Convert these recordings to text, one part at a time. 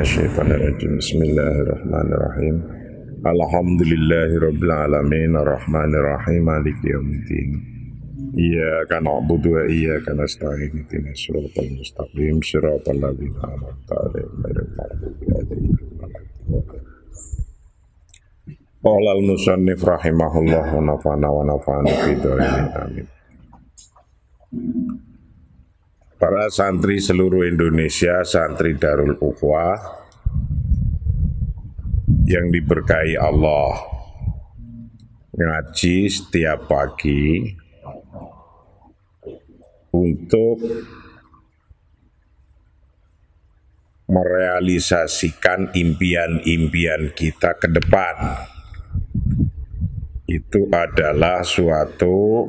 minasyaitonirrajim. Bismillahirrahmanirrahim. Alhamdulillahirabbil alamin arrahmanir rahim maliki yaumiddin. Iyyaka na'budu wa iyyaka nasta'in ihdinas siratal mustaqim siratal ladzina an'amta 'alaihim ghairil maghdubi 'alaihim waladdallin. Qala al-musannif rahimahullah wa nafa'ana wa nafa'ana bi dzalimin amin. Para santri seluruh Indonesia, santri Darul Ukhwah yang diberkahi Allah, ngaji setiap pagi untuk merealisasikan impian-impian kita ke depan. Itu adalah suatu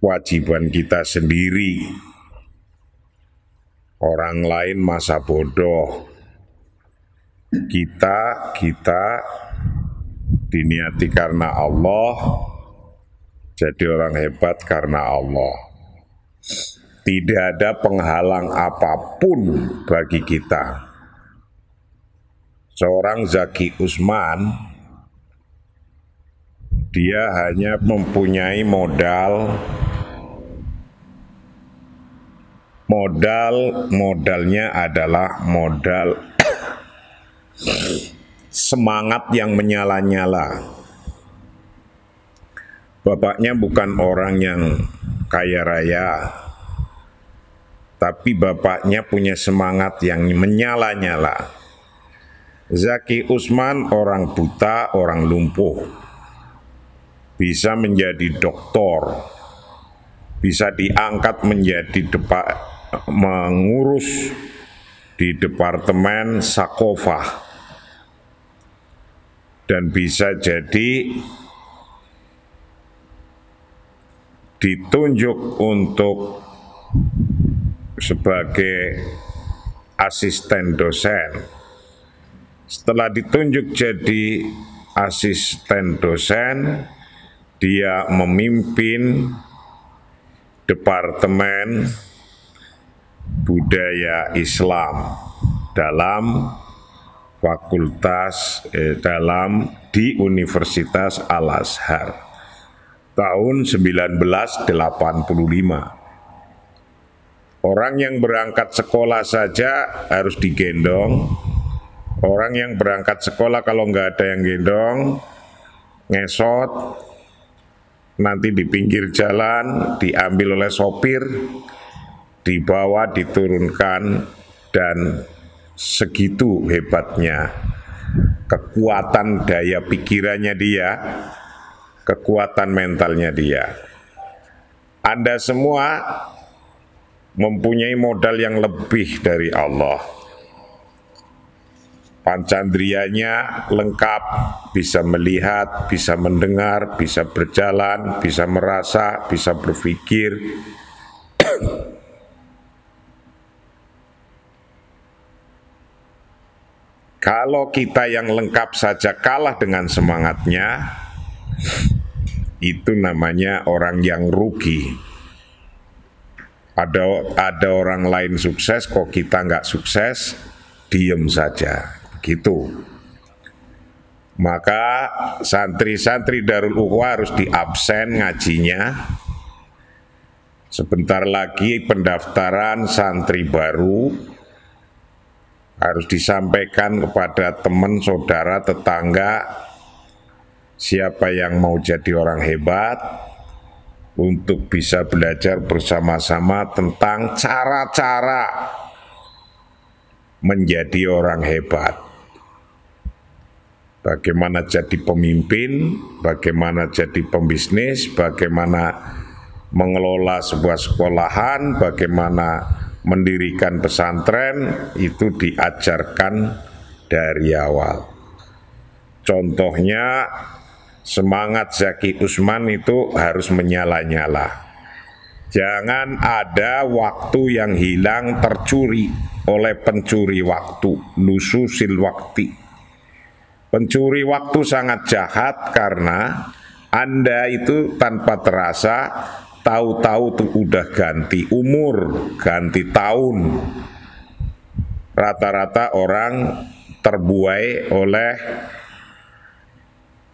kewajiban kita sendiri. Orang lain masa bodoh. Kita diniati karena Allah, jadi orang hebat karena Allah. Tidak ada penghalang apapun bagi kita. Seorang Zaki Usman, dia hanya mempunyai modalnya adalah modal semangat yang menyala-nyala. Bapaknya bukan orang yang kaya raya, tapi bapaknya punya semangat yang menyala-nyala. Zaki Usman orang buta, orang lumpuh, bisa menjadi doktor, bisa diangkat menjadi mengurus di departemen Sakofah, dan bisa jadi ditunjuk untuk sebagai asisten dosen. Setelah ditunjuk jadi asisten dosen, dia memimpin Departemen Budaya Islam dalam fakultas di Universitas Al-Azhar tahun 1985. Orang yang berangkat sekolah saja harus digendong. Orang yang berangkat sekolah kalau nggak ada yang gendong, ngesot, nanti di pinggir jalan diambil oleh sopir, dibawa, diturunkan, dan segitu hebatnya kekuatan daya pikirannya dia, kekuatan mentalnya dia. Anda semua mempunyai modal yang lebih dari Allah. Pancandrianya lengkap, bisa melihat, bisa mendengar, bisa berjalan, bisa merasa, bisa berpikir. Kalau kita yang lengkap saja kalah dengan semangatnya, itu namanya orang yang rugi. Ada orang lain sukses, kok kita nggak sukses, diem saja. Gitu. Maka santri-santri Darul Ukhwah harus diabsen ngajinya. Sebentar lagi pendaftaran santri baru harus disampaikan kepada teman, saudara, tetangga, siapa yang mau jadi orang hebat untuk bisa belajar bersama-sama tentang cara-cara menjadi orang hebat. Bagaimana jadi pemimpin, bagaimana jadi pembisnis, bagaimana mengelola sebuah sekolahan, bagaimana mendirikan pesantren, itu diajarkan dari awal. Contohnya, semangat Zaki Usman itu harus menyala-nyala. Jangan ada waktu yang hilang tercuri oleh pencuri waktu, lususil waktu. Pencuri waktu sangat jahat karena Anda itu tanpa terasa tahu-tahu tuh udah ganti umur, ganti tahun. rata-rata orang terbuai oleh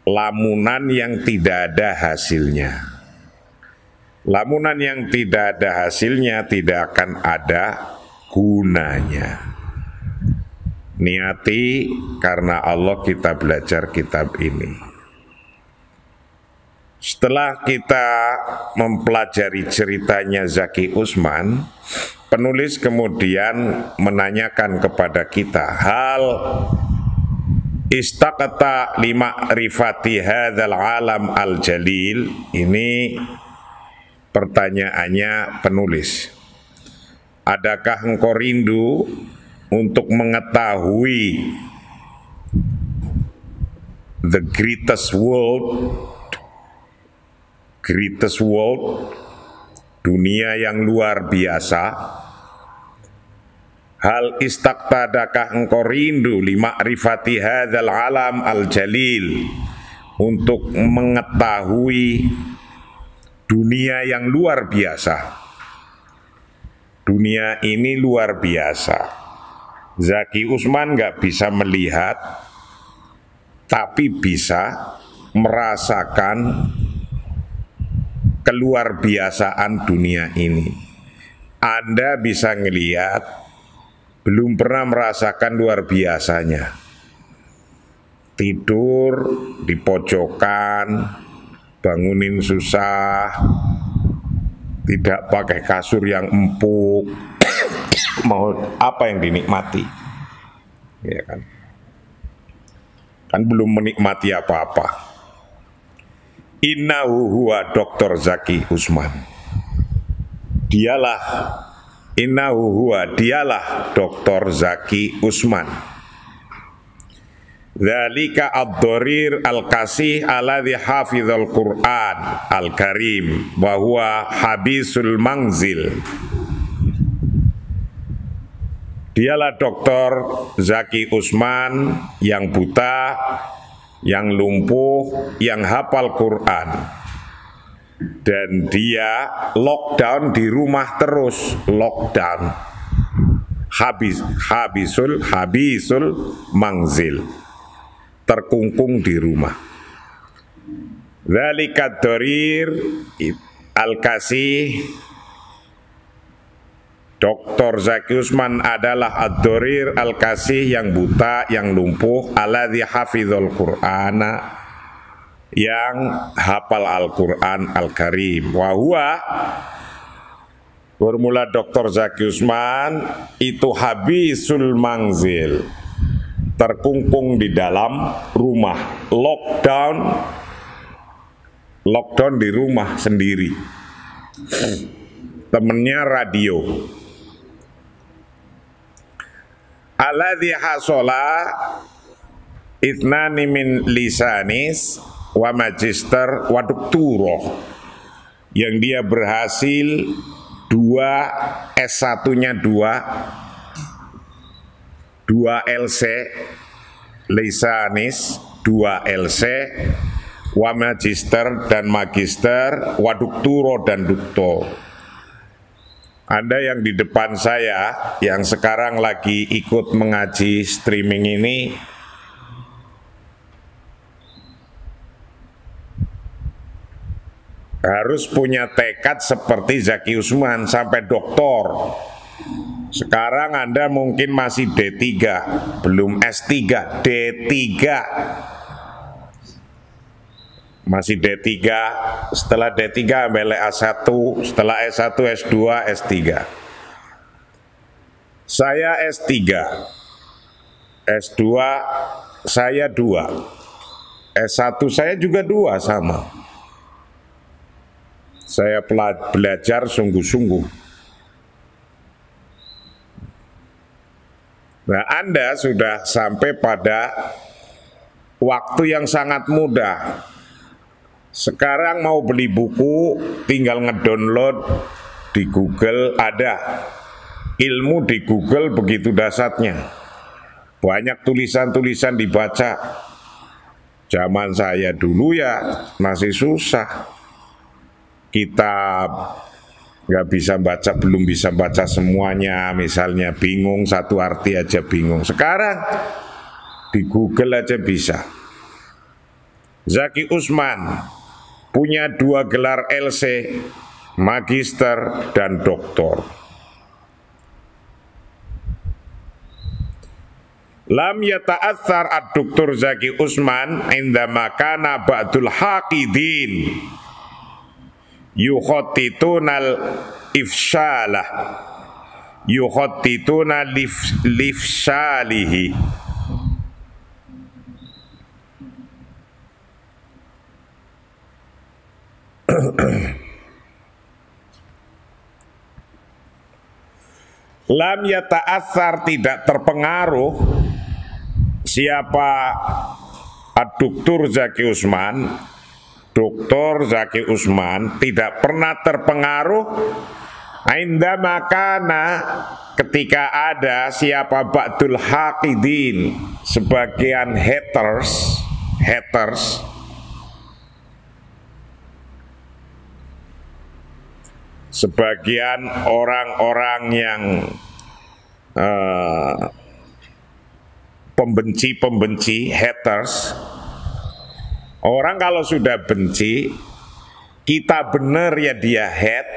lamunan yang tidak ada hasilnya. Lamunan yang tidak ada hasilnya tidak akan ada gunanya. Niati karena Allah kita belajar kitab ini. Setelah kita mempelajari ceritanya Zaki Usman, penulis kemudian menanyakan kepada kita, hal istaqata lima rifati hadzal alam al jalil. Ini pertanyaannya penulis. Adakah engkau rindu untuk mengetahui the greatest world, dunia yang luar biasa? Hal istaqtadakah engkau rindu lima rifati hadzal alam al jalil, untuk mengetahui dunia yang luar biasa. Dunia ini luar biasa. Zaki Usman nggak bisa melihat, tapi bisa merasakan keluar biasaan dunia ini. Anda bisa ngelihat, belum pernah merasakan luar biasanya. Tidur di pojokan, bangunin susah, tidak pakai kasur yang empuk, mau apa yang dinikmati? Ya kan? Kan belum menikmati apa-apa. Innahu huwa Dr. Zaki Usman. Innahu huwa dialah Dr. Zaki Usman. Dzalika ad-dharir al-kasih alladhi hafizal Qur'an al-Karim wa huwa habisul manzil. Dialah Dr. Zaki Usman yang buta, yang lumpuh, yang hafal Quran, dan dia lockdown di rumah terus, lockdown, habisul mangzil, terkungkung di rumah. Dzalika dharir al-kasih. Dr. Zaki Usman adalah ad-dharir al-kasih, yang buta, yang lumpuh, alladzi hafizul Qur'ana, yang hafal Al-Quran Al-Karim. Wa huwa, formula Dr. Zaki Usman itu habisul manzil, terkungkung di dalam rumah, lockdown di rumah sendiri. Temennya radio. Alladzi hasola itnani min lisanis wa magister wa dokturoh, yang dia berhasil S1-nya 2 LC lisanis, 2 LC wa magister dan magister, wa dokturo dan doktor. Anda yang di depan saya, yang sekarang lagi ikut mengaji streaming ini, harus punya tekad seperti Zaki Usman sampai doktor. Sekarang Anda mungkin masih D3, belum S3, D3. Masih D3, setelah D3 ambil A1, setelah S1, S2, S3. Saya S3, S2 saya 2, S1 saya juga 2 sama. Saya belajar sungguh-sungguh. Nah, Anda sudah sampai pada waktu yang sangat mudah. Sekarang mau beli buku, tinggal ngedownload di Google, ada. Ilmu di Google begitu dahsyatnya. Banyak tulisan-tulisan dibaca. Zaman saya dulu ya masih susah. Kitab nggak bisa baca, belum bisa baca semuanya, misalnya bingung satu arti aja bingung. Sekarang di Google aja bisa. Zaki Usman punya 2 gelar LC, magister dan doktor. Lam yata'athar ad-doktor Zaki Usman indama kana ba'dul haqidin yukhattitunal ifsyalah yukhattituna lifsyalihi. Lam yata'athar, tidak terpengaruh siapa ad-doktor Zaki Usman. Doktor Zaki Usman tidak pernah terpengaruh indama kana, ketika ada siapa ba'dul haqidin, sebagian haters sebagian orang-orang yang pembenci, haters. Orang kalau sudah benci, kita benar ya dia hate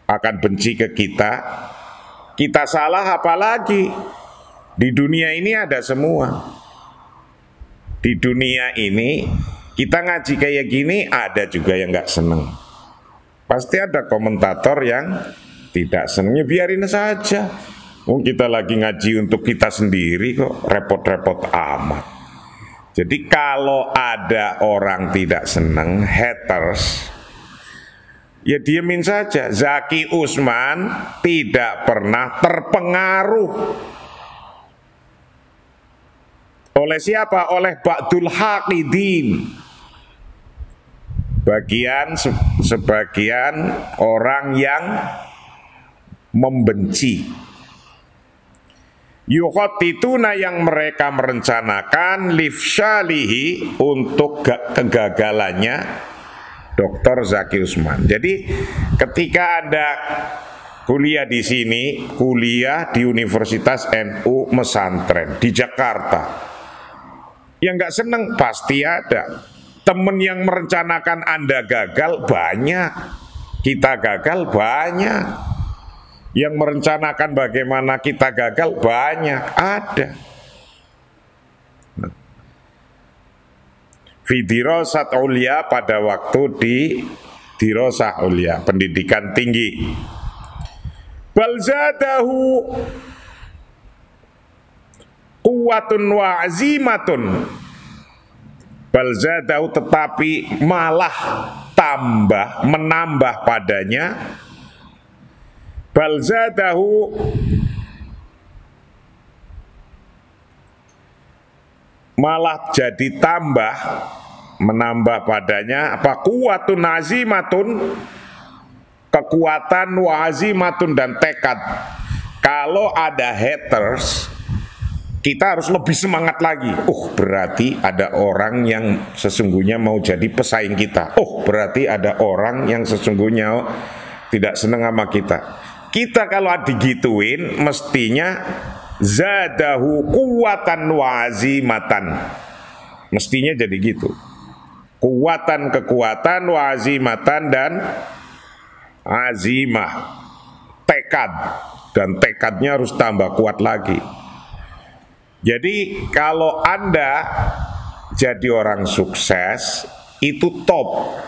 akan benci ke kita salah apalagi. Di dunia ini ada semua. Di dunia ini kita ngaji kayak gini, ada juga yang nggak seneng. Pasti ada komentator yang tidak seneng, ya biarin saja. Kita lagi ngaji untuk kita sendiri kok, repot-repot amat. Jadi kalau ada orang tidak seneng, haters, ya diemin saja. Zaki Usman tidak pernah terpengaruh oleh siapa? Oleh ba'dul haqidin, sebagian orang yang membenci. Yukhatituna, yang mereka merencanakan lifsyalihi, untuk kegagalannya Dr. Zaki Usman. Jadi ketika Anda kuliah di sini, kuliah di Universitas NU Mesantren di Jakarta, yang nggak seneng pasti ada. Temen yang merencanakan Anda gagal banyak, kita gagal banyak. Yang merencanakan bagaimana kita gagal banyak, ada. Fi dirasat ulia, pada waktu di dirasah ulia, pendidikan tinggi. Bal zadahu quwwatun wa azimatun. Bal zadahu, tetapi malah menambah padanya. Bal zadahu, malah jadi menambah padanya apa? Quwwatun azimatun, kekuatan, wa azimatun, dan tekad. Kalau ada haters, kita harus lebih semangat lagi. Berarti ada orang yang sesungguhnya mau jadi pesaing kita. Berarti ada orang yang sesungguhnya tidak senang sama kita. Kita kalau digituin, mestinya zadahu quwwatan wa azimatan. Mestinya jadi gitu. Kekuatan wa azimatan, dan azimah, tekad, dan tekadnya harus tambah kuat lagi. Jadi kalau Anda jadi orang sukses, itu top.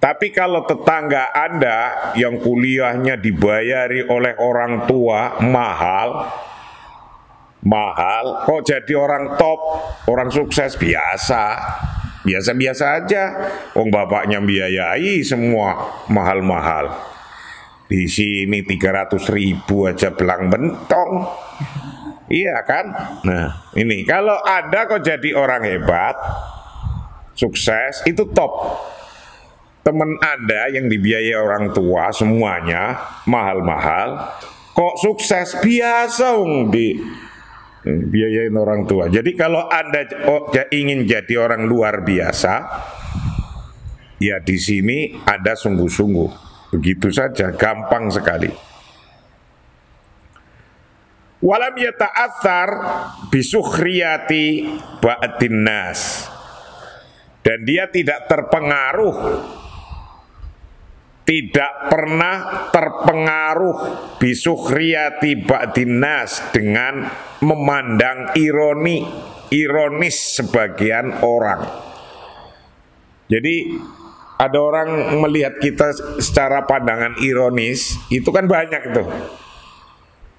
Tapi kalau tetangga Anda yang kuliahnya dibayari oleh orang tua mahal, kok jadi orang top, orang sukses biasa aja. Wong bapaknya biayai semua mahal-mahal. Di sini 300.000 aja belang bentong. Iya kan? Nah, ini kalau Anda kok jadi orang hebat, sukses, itu top. Teman Anda yang dibiayai orang tua semuanya mahal-mahal, kok sukses, biasa dibiayain orang tua. Jadi kalau Anda ingin jadi orang luar biasa, Ya di sini ada sungguh-sungguh, begitu saja, gampang sekali. Walam yata'athar bisukhriyati ba'din nas, dan dia tidak terpengaruh, tidak pernah terpengaruh bisukhriyati ba'din nas, dengan memandang ironis sebagian orang. Jadi ada orang melihat kita secara pandangan ironis, itu kan banyak tuh,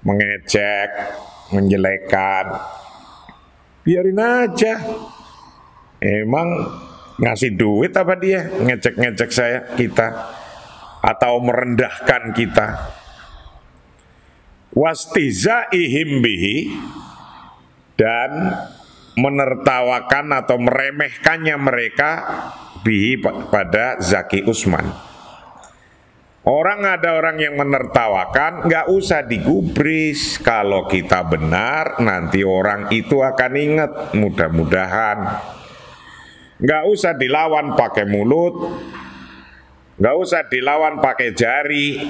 mengejek, menjelekan. Biarin aja, emang ngasih duit apa dia ngejek-ngejek kita atau merendahkan kita. Wastizaihim bihi, dan menertawakan atau meremehkannya mereka bihi, pada Zaki Usman. Ada orang yang menertawakan, nggak usah digubris. Kalau kita benar, nanti orang itu akan ingat, mudah-mudahan. Nggak usah dilawan pakai mulut, nggak usah dilawan pakai jari.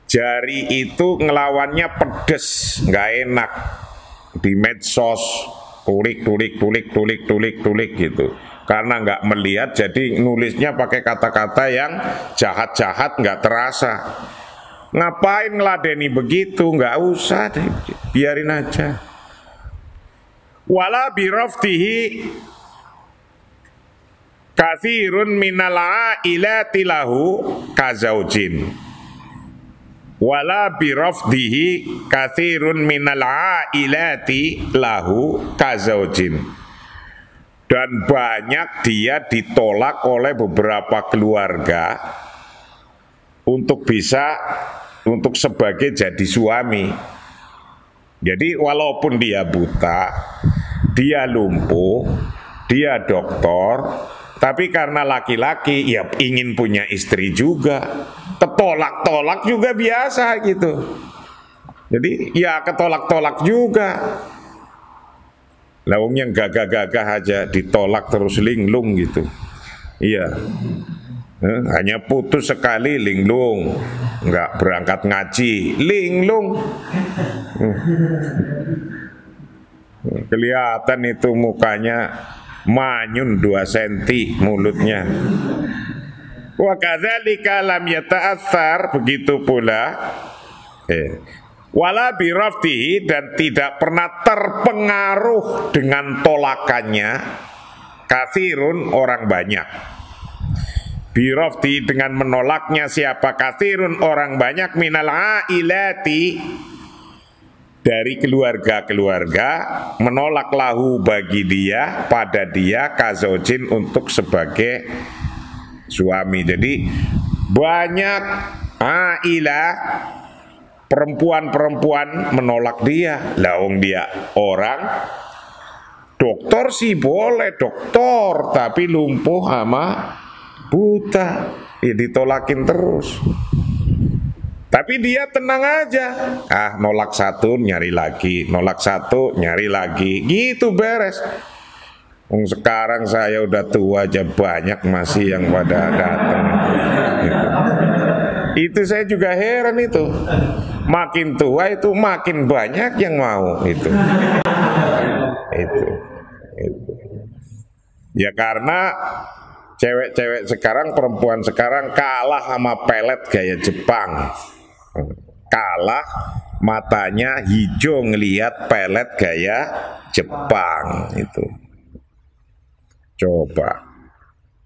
Jari itu ngelawannya pedes, nggak enak. Di medsos, tulik gitu. Karena nggak melihat, jadi nulisnya pakai kata-kata yang jahat-jahat, nggak terasa. Ngapain ngeladeni begitu? Nggak usah deh, biarin aja. Wala biraftihi kathirun minal ailati lahu kazaujin. Wala birafdihi kathirun minal ailati lahu kazaujin. Dan banyak dia ditolak oleh beberapa keluarga untuk sebagai jadi suami. Jadi walaupun dia buta, dia lumpuh, dia doktor, tapi karena laki-laki ya ingin punya istri juga, ketolak-tolak juga biasa gitu. Jadi ya ketolak-tolak juga. Lawang yang gagah-gagah aja ditolak terus linglung gitu. Iya, hanya putus sekali linglung, nggak berangkat ngaji linglung. Kelihatan itu mukanya manyun 2 senti mulutnya. Wa kadzalika lam yata'athar, begitu pula wala biraftihi, dan tidak pernah terpengaruh dengan tolakannya kathirun, orang banyak. Birafti, dengan menolaknya siapa? Kathirun, orang banyak, minal ailati, dari keluarga-keluarga, menolak lahu, bagi dia, pada dia, kazojin, untuk sebagai suami. Jadi banyak ailah, perempuan-perempuan menolak dia. Lawang dia orang dokter sih boleh dokter, tapi lumpuh sama buta, ya ditolakin terus. Tapi dia tenang aja, nolak satu nyari lagi, nolak satu nyari lagi, gitu beres. Sekarang saya udah tua aja banyak masih yang pada datang. Gitu. Itu saya juga heran itu. Makin tua itu makin banyak yang mau itu. Ya karena cewek-cewek sekarang, perempuan sekarang kalah sama pelet gaya Jepang. Kalah, matanya hijau ngelihat pelet gaya Jepang itu. Coba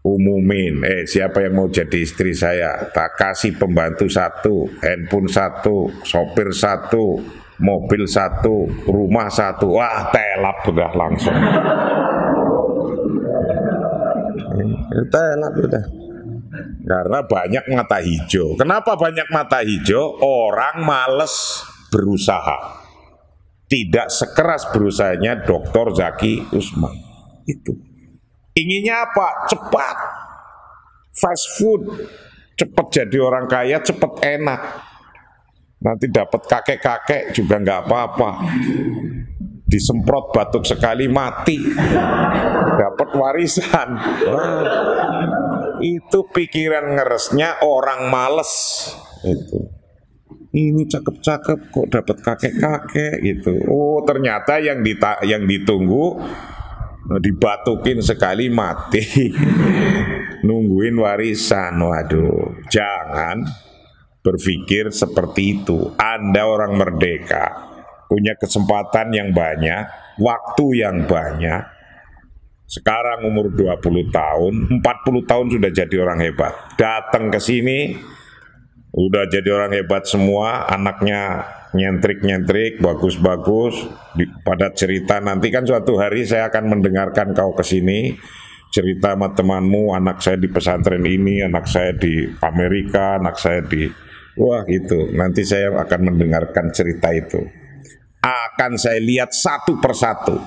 umumin, siapa yang mau jadi istri saya, tak kasih pembantu 1, handphone 1, sopir 1, mobil 1, rumah 1, wah telap udah langsung. Telap udah. Karena banyak mata hijau. Kenapa banyak mata hijau? Orang males berusaha. Tidak sekeras berusahanya Dr. Zaki Usman. Itu. Inginnya apa? Cepat, fast food, cepat jadi orang kaya, cepat enak. Nanti dapat kakek-kakek juga nggak apa-apa. Disemprot batuk sekali mati, dapat warisan. Itu pikiran ngeresnya orang males itu. Ini cakep-cakep kok dapat kakek-kakek gitu. Oh, ternyata yang ditunggu dibatukin sekali mati. Nungguin warisan. Waduh, jangan berpikir seperti itu. Anda orang merdeka, punya kesempatan yang banyak, waktu yang banyak. Sekarang umur 20 tahun, 40 tahun sudah jadi orang hebat. Datang ke sini udah jadi orang hebat semua, anaknya nyentrik-nyentrik, bagus-bagus, pada cerita nanti kan suatu hari saya akan mendengarkan kau kesini, cerita sama temanmu, anak saya di pesantren ini, anak saya di Amerika, anak saya di, wah itu, nanti saya akan mendengarkan cerita itu. Akan saya lihat satu persatu.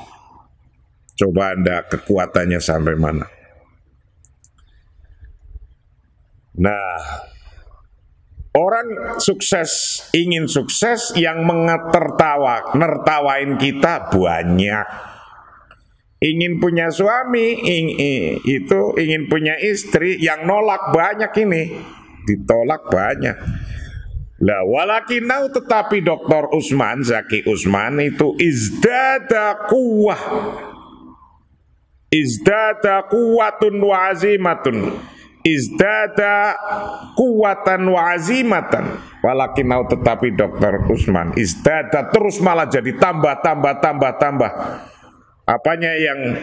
Coba Anda kekuatannya sampai mana. Nah, orang sukses, ingin sukses yang nertawain kita banyak. Ingin punya suami, ingin punya istri, yang nolak banyak ini. Ditolak banyak. Lah walakinau tetapi Dr. Usman, Zaki Usman itu izdada kuwah. Izdada kuwatun wa azimatun. Izdada kuwatan wa azimatan. Walakinau tetapi Dr. Usman izdada terus malah jadi tambah. Apanya yang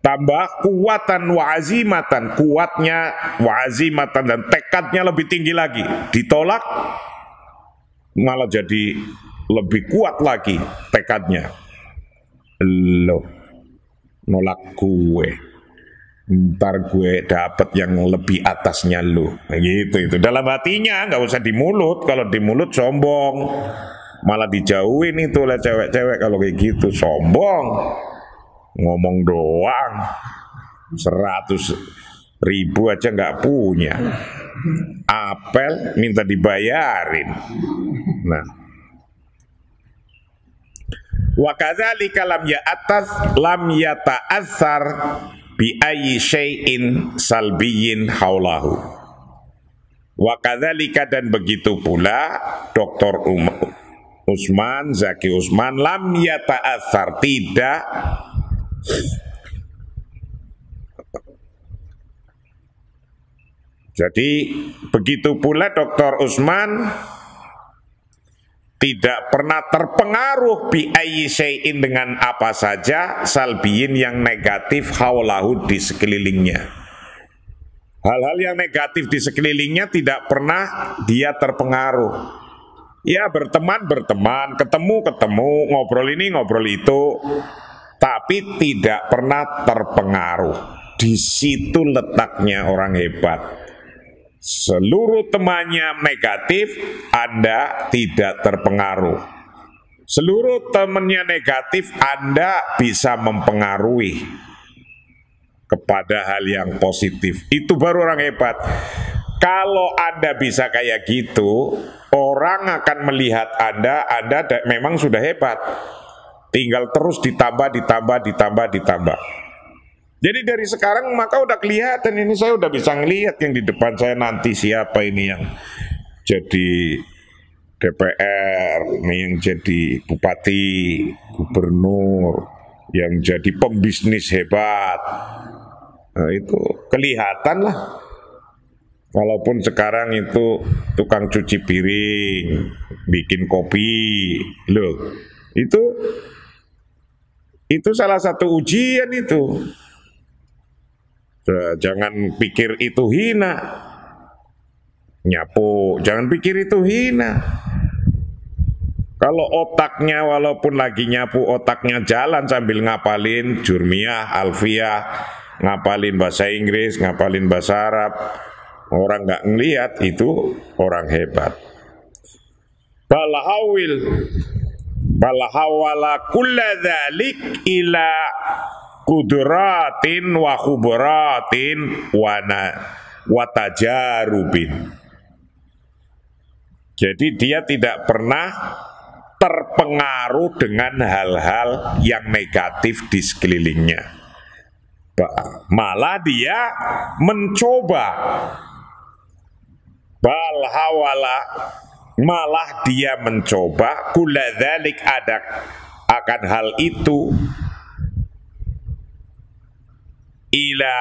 tambah? Kuwatan wa azimatan. Kuatnya wa azimatan dan tekadnya lebih tinggi lagi. Ditolak malah jadi lebih kuat lagi tekadnya. Loh, nolak gue, ntar gue dapet yang lebih atasnya lu, gitu itu dalam hatinya, nggak usah di mulut. Kalau di mulut sombong, malah dijauhin itu oleh cewek-cewek kalau kayak gitu, sombong, ngomong doang, 100.000 aja nggak punya, apel minta dibayarin. Nah, wa kadzalika lam yata'atsar bi ayyi syai'in salbiyin haulahu. Wa kadzalika dan begitu pula Dr. Usman, Zaki Usman lam yata'atsar tidak jadi begitu pula Dr. Usman tidak pernah terpengaruh bi ayyi syai'in dengan apa saja salbiyin yang negatif haulahu di sekelilingnya. Hal-hal yang negatif di sekelilingnya tidak pernah dia terpengaruh. Ya berteman, ketemu, ngobrol ini, ngobrol itu, tapi tidak pernah terpengaruh. Di situ letaknya orang hebat. Seluruh temannya negatif, Anda tidak terpengaruh. Seluruh temannya negatif, Anda bisa mempengaruhi kepada hal yang positif. Itu baru orang hebat. Kalau Anda bisa kayak gitu, orang akan melihat Anda memang sudah hebat. Tinggal terus ditambah. Jadi dari sekarang maka udah kelihatan, ini saya udah bisa ngelihat yang di depan saya nanti siapa ini yang jadi DPR, ini yang jadi bupati, gubernur, yang jadi pembisnis hebat. Nah, itu kelihatan lah. Walaupun sekarang itu tukang cuci piring, bikin kopi, loh, itu salah satu ujian itu. Jangan pikir itu hina. Nyapu, jangan pikir itu hina. Kalau otaknya walaupun lagi nyapu, otaknya jalan sambil ngapalin jurmiyah, alfiyah, ngapalin bahasa Inggris, ngapalin bahasa Arab, orang nggak ngelihat, itu orang hebat. Balahawala kulla dzalik ila kudratin wa khubratin wa tajarubin. Jadi dia tidak pernah terpengaruh dengan hal-hal yang negatif di sekelilingnya. Malah dia mencoba, bal hawala, malah dia mencoba, kulla dzalik, ada akan hal itu, ila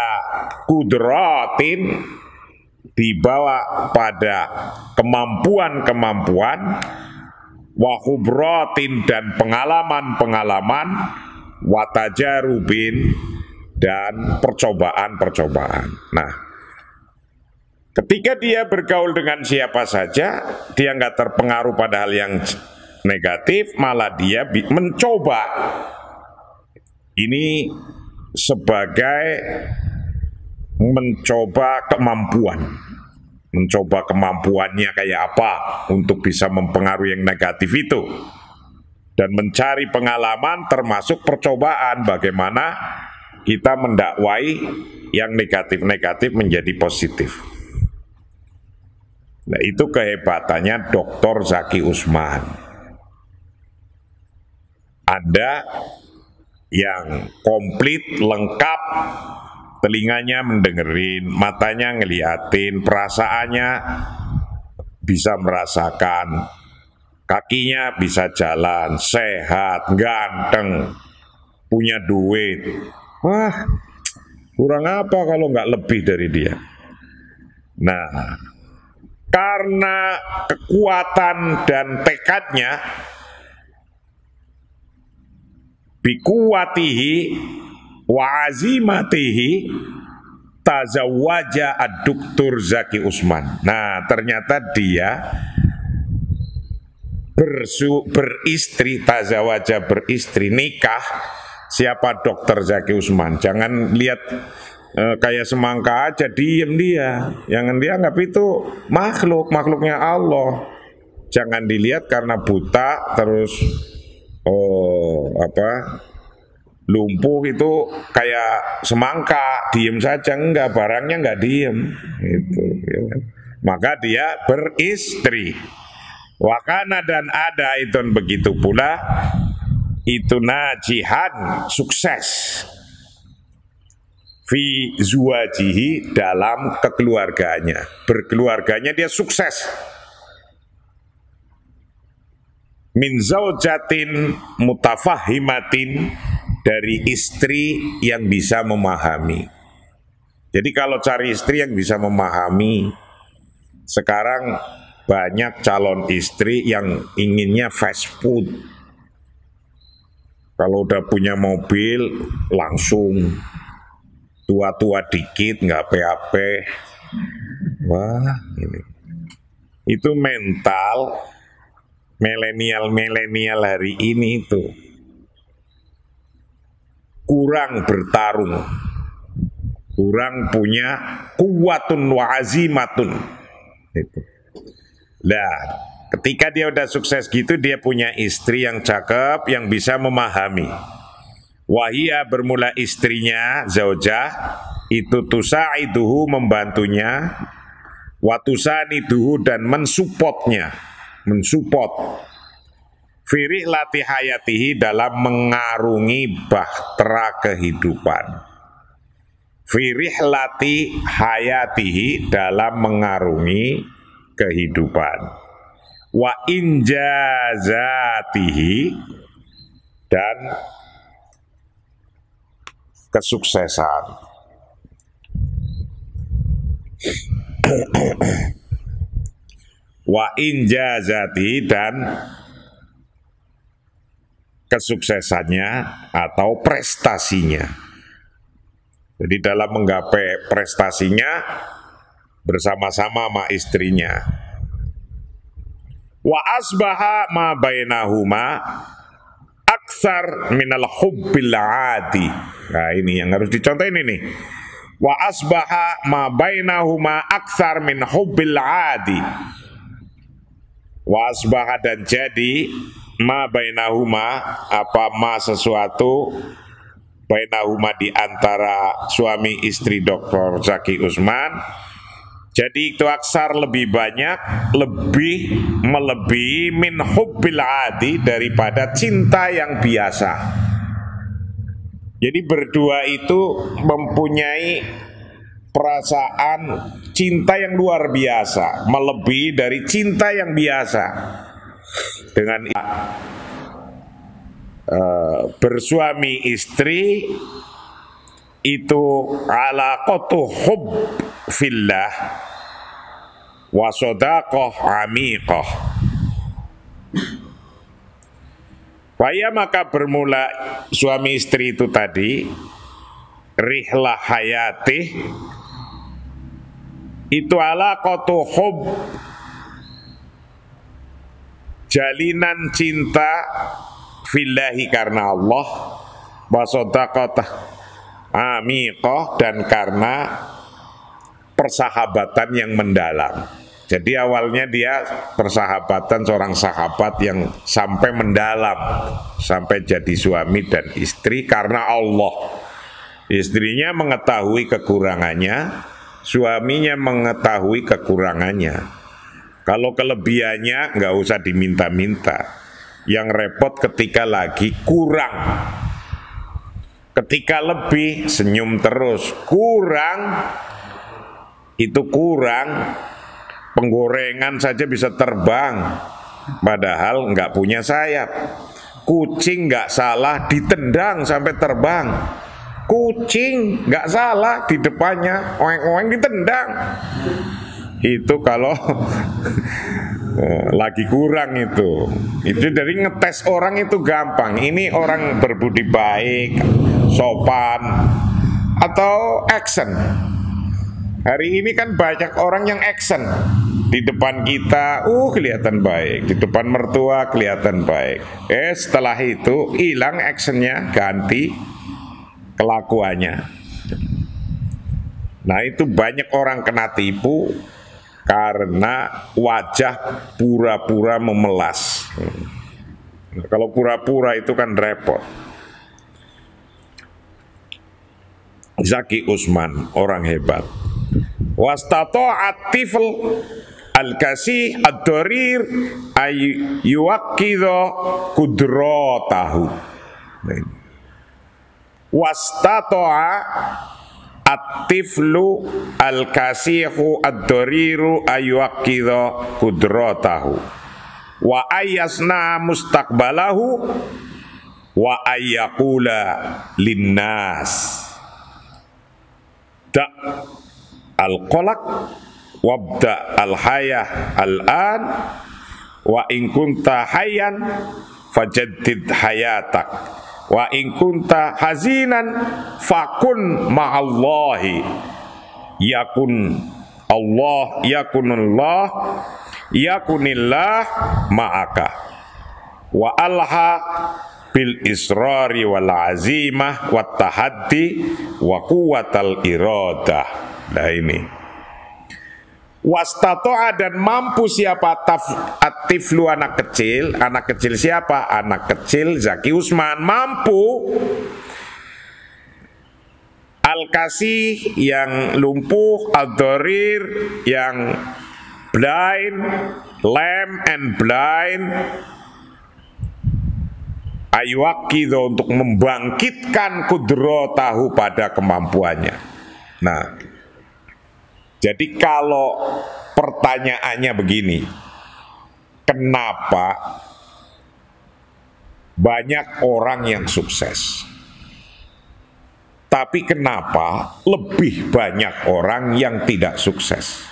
kudratin, dibawa pada kemampuan-kemampuan, wa khubratin, dan pengalaman-pengalaman, wa tajarubin, dan percobaan-percobaan. Nah, ketika dia bergaul dengan siapa saja, dia nggak terpengaruh pada hal yang negatif, malah dia mencoba. Ini sebagai mencoba kemampuannya kayak apa untuk bisa mempengaruhi yang negatif itu, dan mencari pengalaman termasuk percobaan bagaimana kita mendakwai yang negatif-negatif menjadi positif. Nah, itu kehebatannya Dr. Zaki Usman. Ada yang komplit, lengkap, telinganya mendengerin, matanya ngeliatin, perasaannya bisa merasakan, kakinya bisa jalan, sehat, ganteng, punya duit. Wah, kurang apa kalau nggak lebih dari dia? Nah, karena kekuatan dan tekadnya, bikuwatihi wa azimatihi, tazawwaja ad-Duktur Zaki Usman. Nah, ternyata dia beristri, tazawaja, beristri, nikah. Siapa Dr. Zaki Usman? Jangan lihat kayak semangka aja, diem dia. Jangan dianggap itu makhluknya Allah. Jangan dilihat karena buta terus lumpuh itu kayak semangka, diem saja. Enggak, barangnya enggak diem gitu, ya kan? Maka dia beristri. Wakana, dan ada itu begitu pula itu najihan, sukses, fi zuwajihi, dalam kekeluarganya, berkeluarganya dia sukses. Min zaujatin mutafahimatin, dari istri yang bisa memahami. Jadi kalau cari istri yang bisa memahami, sekarang banyak calon istri yang inginnya fast food. Kalau udah punya mobil langsung, tua-tua dikit nggak PAP. Wah, ini itu mental milenial hari ini itu kurang bertarung, kurang punya kuwatun wa azimatun. Itu. Nah, ketika dia udah sukses gitu, dia punya istri yang cakep, yang bisa memahami. Wahia, bermula istrinya, zaujah, itu tusaiduhu, membantunya, watusaniduhu, dan mensupport. Firih latih hayatihi, dalam mengarungi bahtera kehidupan. Firih latih hayatihi, dalam mengarungi kehidupan. Wa injazatihi, dan kesuksesan. Wa injazatihi, dan kesuksesannya atau prestasinya. Jadi dalam menggapai prestasinya bersama-sama sama istrinya. Wa asbaha ma bainahuma aktsar minal hubbil adi. Nah, ini yang harus dicontoh ini nih. Wa asbaha ma bainahuma aktsar min hubbil adi. Wa asbaha, dan jadi, ma bainahuma, apa ma sesuatu, bainahuma, di antara suami istri Dr. Zaki Usman, jadi itu aksar, lebih banyak, lebih melebihi min hubbil adi, daripada cinta yang biasa. Jadi berdua itu mempunyai perasaan cinta yang luar biasa, melebihi dari cinta yang biasa. Dengan bersuami istri itu alaqatu hub fillah wa sadaqah amiqah. Maka bermula suami istri itu tadi rihlah hayati itu alaqatu hub, jalinan cinta fillahi karena Allah, wa sadaqah amiqah, dan karena persahabatan yang mendalam. Jadi awalnya dia persahabatan seorang sahabat yang sampai mendalam, sampai jadi suami dan istri karena Allah. Istrinya mengetahui kekurangannya, suaminya mengetahui kekurangannya. Kalau kelebihannya nggak usah diminta-minta. Yang repot ketika lagi kurang. Ketika lebih senyum terus, kurang itu kurang. Penggorengan saja bisa terbang, padahal nggak punya sayap. Kucing nggak salah ditendang sampai terbang. Kucing nggak salah di depannya, oeng-oeng ditendang. Itu kalau lagi kurang itu dari ngetes orang itu gampang. Ini orang berbudi baik, sopan, atau action. Hari ini kan banyak orang yang action. Di depan kita, kelihatan baik. Di depan mertua kelihatan baik. Setelah itu hilang actionnya, ganti kelakuannya. Nah itu banyak orang kena tipu karena wajah pura-pura memelas. Nah, kalau pura-pura itu kan repot. Zaki Usman, orang hebat. Wastata'at tifl al-kasih ad-darir yuwaqidha kudratahu. Wastata'a at-tiflu al-kasihu ad-dariru yuwaqidha kudratahu wa ayyasna mustaqbalahu wa ayyaqula linnas da al-qalaq wabda al-hayah al-an wa in kunta hayyan fajaddid hayatak wa in kunta hazinan fakun ma'allahi yakun Allah yakunullah yakunillah ma'aka wa alha bil israri wal azimah wat tahaddi wa quwwatal iradah. Nah ini wastato'a, dan mampu siapa atiflu anak kecil siapa? Anak kecil Zaki Usman mampu al-kasih yang lumpuh, ad-darir yang blind, lame and blind, ayuwakido untuk membangkitkan kudrotahu pada kemampuannya. Nah, jadi kalau pertanyaannya begini, kenapa banyak orang yang sukses, tapi kenapa lebih banyak orang yang tidak sukses?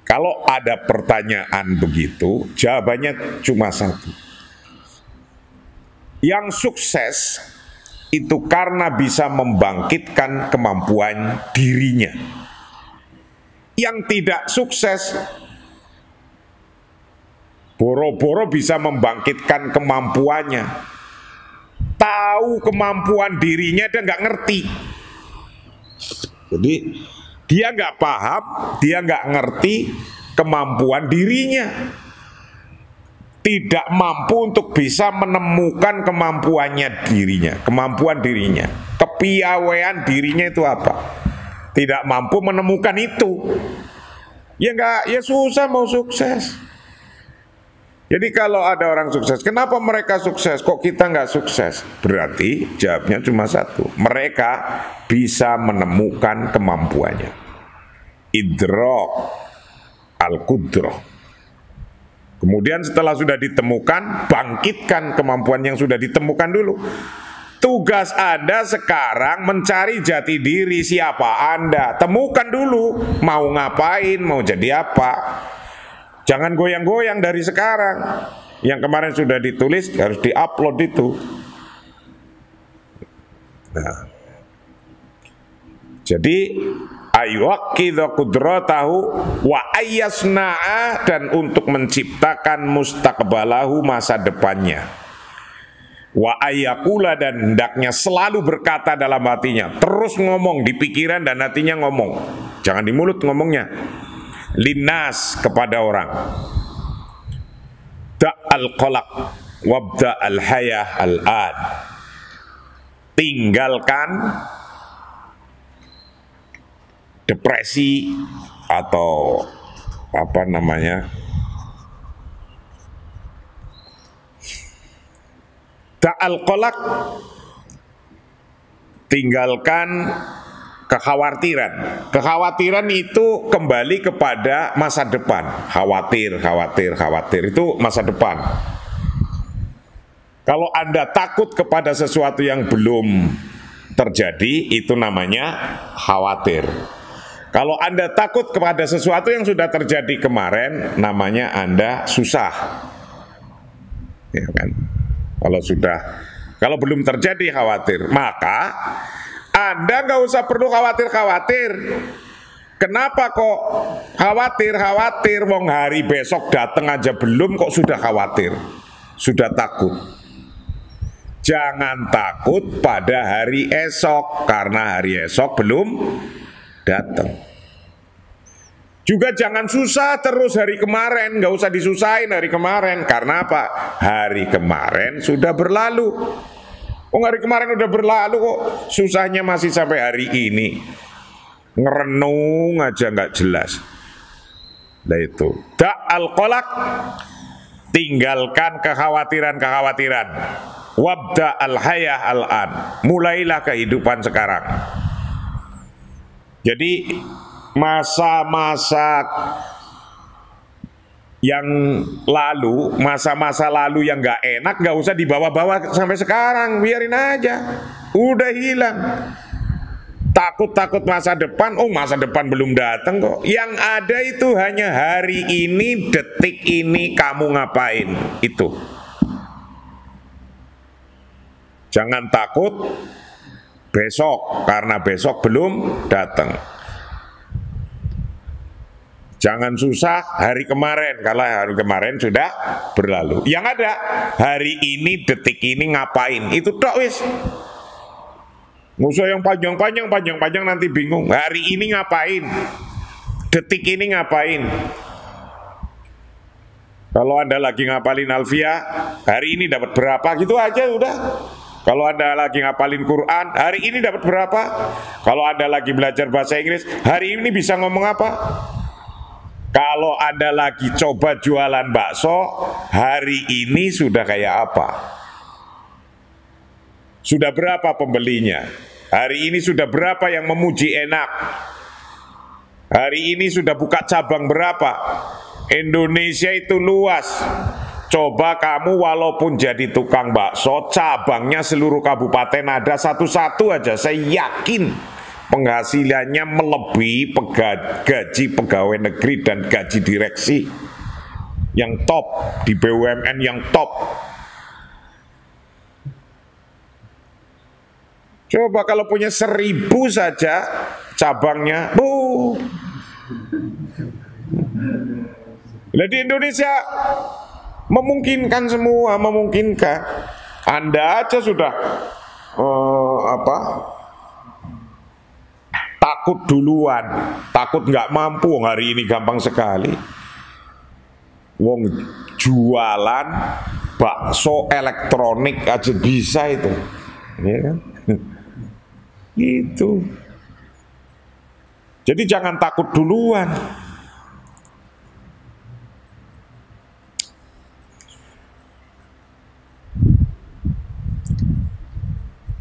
Kalau ada pertanyaan begitu, jawabannya cuma satu. Yang sukses itu karena bisa membangkitkan kemampuan dirinya. Yang tidak sukses boro-boro bisa membangkitkan kemampuannya, tahu kemampuan dirinya dia nggak ngerti. Jadi dia nggak paham, dia nggak ngerti kemampuan dirinya, tidak mampu untuk bisa menemukan kemampuannya dirinya, kemampuan dirinya, kepiawaian dirinya itu apa? Tidak mampu menemukan itu. Ya enggak, ya susah mau sukses. Jadi kalau ada orang sukses, kenapa mereka sukses? Kok kita nggak sukses? Berarti jawabnya cuma satu. Mereka bisa menemukan kemampuannya. Idrak al-qudrah. Kemudian setelah sudah ditemukan, bangkitkan kemampuan yang sudah ditemukan dulu. Tugas Anda sekarang mencari jati diri siapa Anda. Temukan dulu, mau ngapain, mau jadi apa. Jangan goyang-goyang dari sekarang. Yang kemarin sudah ditulis harus diupload itu. Nah, jadi ayyaqidha qudratahu wa ayyasna'a, dan untuk menciptakan mustaqbalahu, masa depannya. Wa ayyakula, dan hendaknya selalu berkata dalam hatinya, terus ngomong di pikiran dan hatinya ngomong. Jangan di mulut ngomongnya. Linnas, kepada orang. Da'al qalaq wabda al hayah al-an. Tinggalkan depresi atau apa namanya, da'al qalaq, tinggalkan kekhawatiran. Kekhawatiran itu kembali kepada masa depan. Khawatir itu masa depan. Kalau Anda takut kepada sesuatu yang belum terjadi, itu namanya khawatir. Kalau Anda takut kepada sesuatu yang sudah terjadi kemarin, namanya Anda susah. Ya kan? Kalau belum terjadi khawatir, maka Anda nggak usah perlu khawatir. Kenapa kok khawatir? Wong hari besok datang aja belum kok sudah khawatir, sudah takut. Jangan takut pada hari esok, karena hari esok belum datang. Juga jangan susah terus hari kemarin, nggak usah disusahin hari kemarin. Karena apa? Hari kemarin sudah berlalu. Hari kemarin udah berlalu kok, susahnya masih sampai hari ini. Ngerenung aja nggak jelas. Nah itu, da'al qalaq, tinggalkan kekhawatiran. Wabda al-hayah al-an, mulailah kehidupan sekarang. Jadi masa-masa yang lalu, masa-masa lalu yang nggak enak, nggak usah dibawa-bawa sampai sekarang, biarin aja, udah hilang. Takut masa depan, masa depan belum datang kok. Yang ada itu hanya hari ini, detik ini kamu ngapain, itu. Jangan takut besok, karena besok belum datang. Jangan susah hari kemarin, kalau hari kemarin sudah berlalu. Yang ada hari ini, detik ini ngapain, itu tok wis. Nggak usah yang panjang nanti bingung. Hari ini ngapain, detik ini ngapain. Kalau Anda lagi ngapalin Alfiah, hari ini dapat berapa, gitu aja udah. Kalau Anda lagi ngapalin Quran, hari ini dapat berapa. Kalau Anda lagi belajar bahasa Inggris, hari ini bisa ngomong apa. Kalau Anda lagi coba jualan bakso, hari ini sudah kayak apa? Sudah berapa pembelinya? Hari ini sudah berapa yang memuji enak? Hari ini sudah buka cabang berapa? Indonesia itu luas. Coba kamu walaupun jadi tukang bakso, cabangnya seluruh kabupaten ada satu-satu aja, saya yakin penghasilannya melebihi gaji pegawai negeri dan gaji direksi yang top di BUMN yang top. Coba kalau punya 1000 saja cabangnya, Nah, di Indonesia memungkinkan semua, memungkinkan. Anda aja sudah takut duluan, takut nggak mampu. Hari ini gampang sekali. Wong jualan bakso elektronik aja bisa itu, ya kan? Itu. Jadi jangan takut duluan.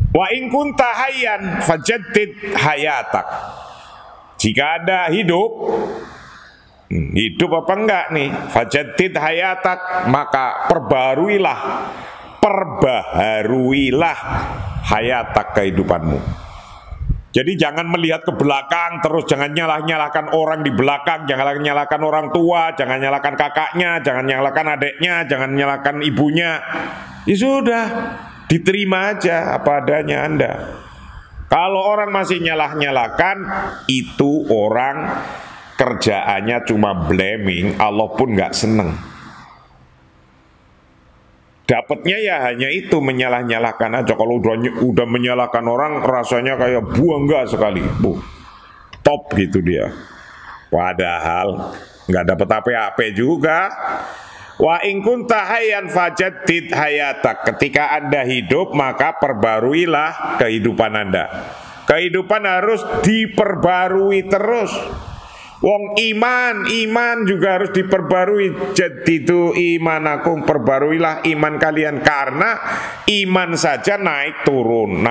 Wa in kunta hayyan fajaddid hayatak. Jika Anda hidup apa enggak nih? Fajaddid hayatak, maka perbaharuilah hayatak, kehidupanmu. Jadi jangan melihat ke belakang terus, jangan nyalahkan orang di belakang, jangan nyalahkan orang tua, jangan nyalahkan kakaknya, jangan nyalahkan adiknya, jangan nyalahkan ibunya. Ya sudah, diterima aja apa adanya Anda. Kalau orang masih nyalahkan, itu orang kerjaannya cuma blaming, Allah pun nggak seneng. Dapatnya ya hanya itu, menyalah-nyalahkan aja. Kalau udah menyalahkan orang, rasanya kayak bangga sekali, top gitu dia. Padahal nggak dapat apa-apa juga. Wa in kunta hayyan fajaddid hayatak. Ketika Anda hidup, maka perbaruilah kehidupan Anda. Kehidupan harus diperbarui terus. Wong iman juga harus diperbarui. Jadidu imanakum, perbaruilah iman kalian. Karena iman saja naik turun.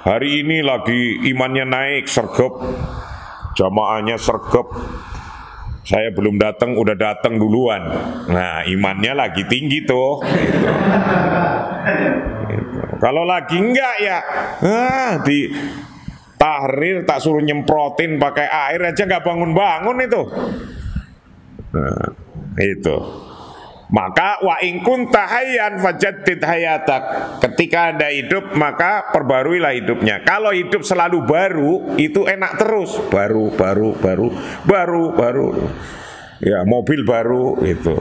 Hari ini lagi imannya naik, sergep, jamaahnya sergep. Saya belum datang, udah datang duluan. Nah, imannya lagi tinggi tuh. Gitu. Kalau lagi enggak ya, di tahrir tak suruh nyemprotin pakai air aja nggak bangun-bangun itu. Nah, itu. Maka wa in kunta hayyan fajaddid hayatak. Ketika Anda hidup, maka perbaruilah hidupnya. Kalau hidup selalu baru, itu enak terus. Baru. Ya, mobil baru itu.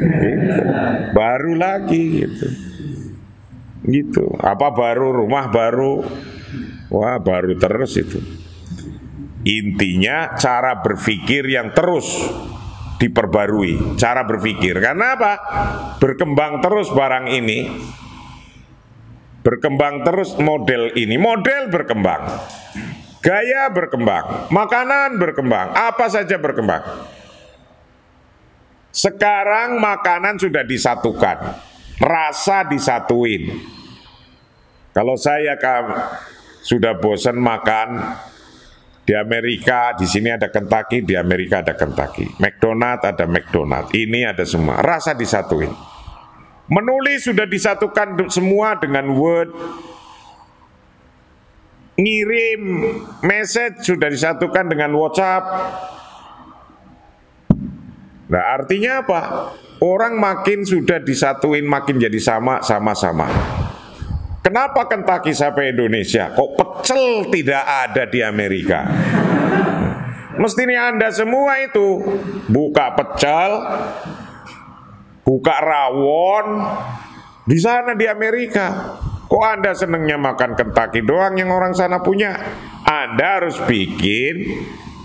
Gitu. Baru lagi gitu. Gitu. Apa baru, rumah baru. Wah, baru terus itu. Intinya cara berpikir yang terus diperbarui, cara berpikir. Karena apa? Berkembang terus barang ini. Berkembang terus model ini. Model berkembang. Gaya berkembang. Makanan berkembang. Apa saja berkembang. Sekarang makanan sudah disatukan. Rasa disatuin. Kalau saya sudah bosan makan di Amerika, di sini ada Kentucky, di Amerika ada Kentucky. McDonald ada McDonald. Ini ada semua. Rasa disatuin. Menulis sudah disatukan semua dengan Word. Ngirim message sudah disatukan dengan WhatsApp. Nah, artinya apa? Orang makin sudah disatuin, makin jadi sama-sama. Kenapa Kentucky sampai Indonesia? Kok pecel tidak ada di Amerika? Mestinya Anda semua itu buka pecel, buka rawon di sana di Amerika. Kok Anda senengnya makan Kentucky doang yang orang sana punya? Anda harus bikin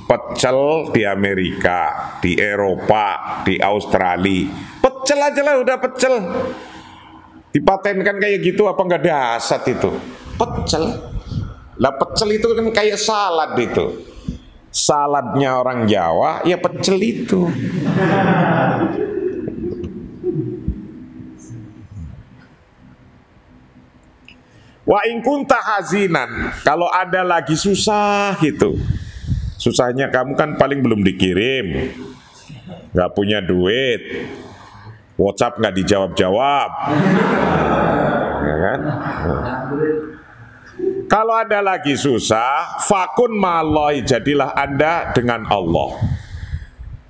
pecel di Amerika, di Eropa, di Australia. Pecel aja lah, udah pecel. Dipatenkan kayak gitu apa nggak dasar itu? Pecel. Lah pecel itu kan kayak salad itu. Saladnya orang Jawa ya pecel itu. Wa in kunta hazinan, kalau ada lagi susah gitu. Susahnya kamu kan paling belum dikirim, nggak punya duit, WhatsApp nggak dijawab-jawab, ya kan? Kalau ada lagi susah, fakun ma'allahi, jadilah Anda dengan Allah.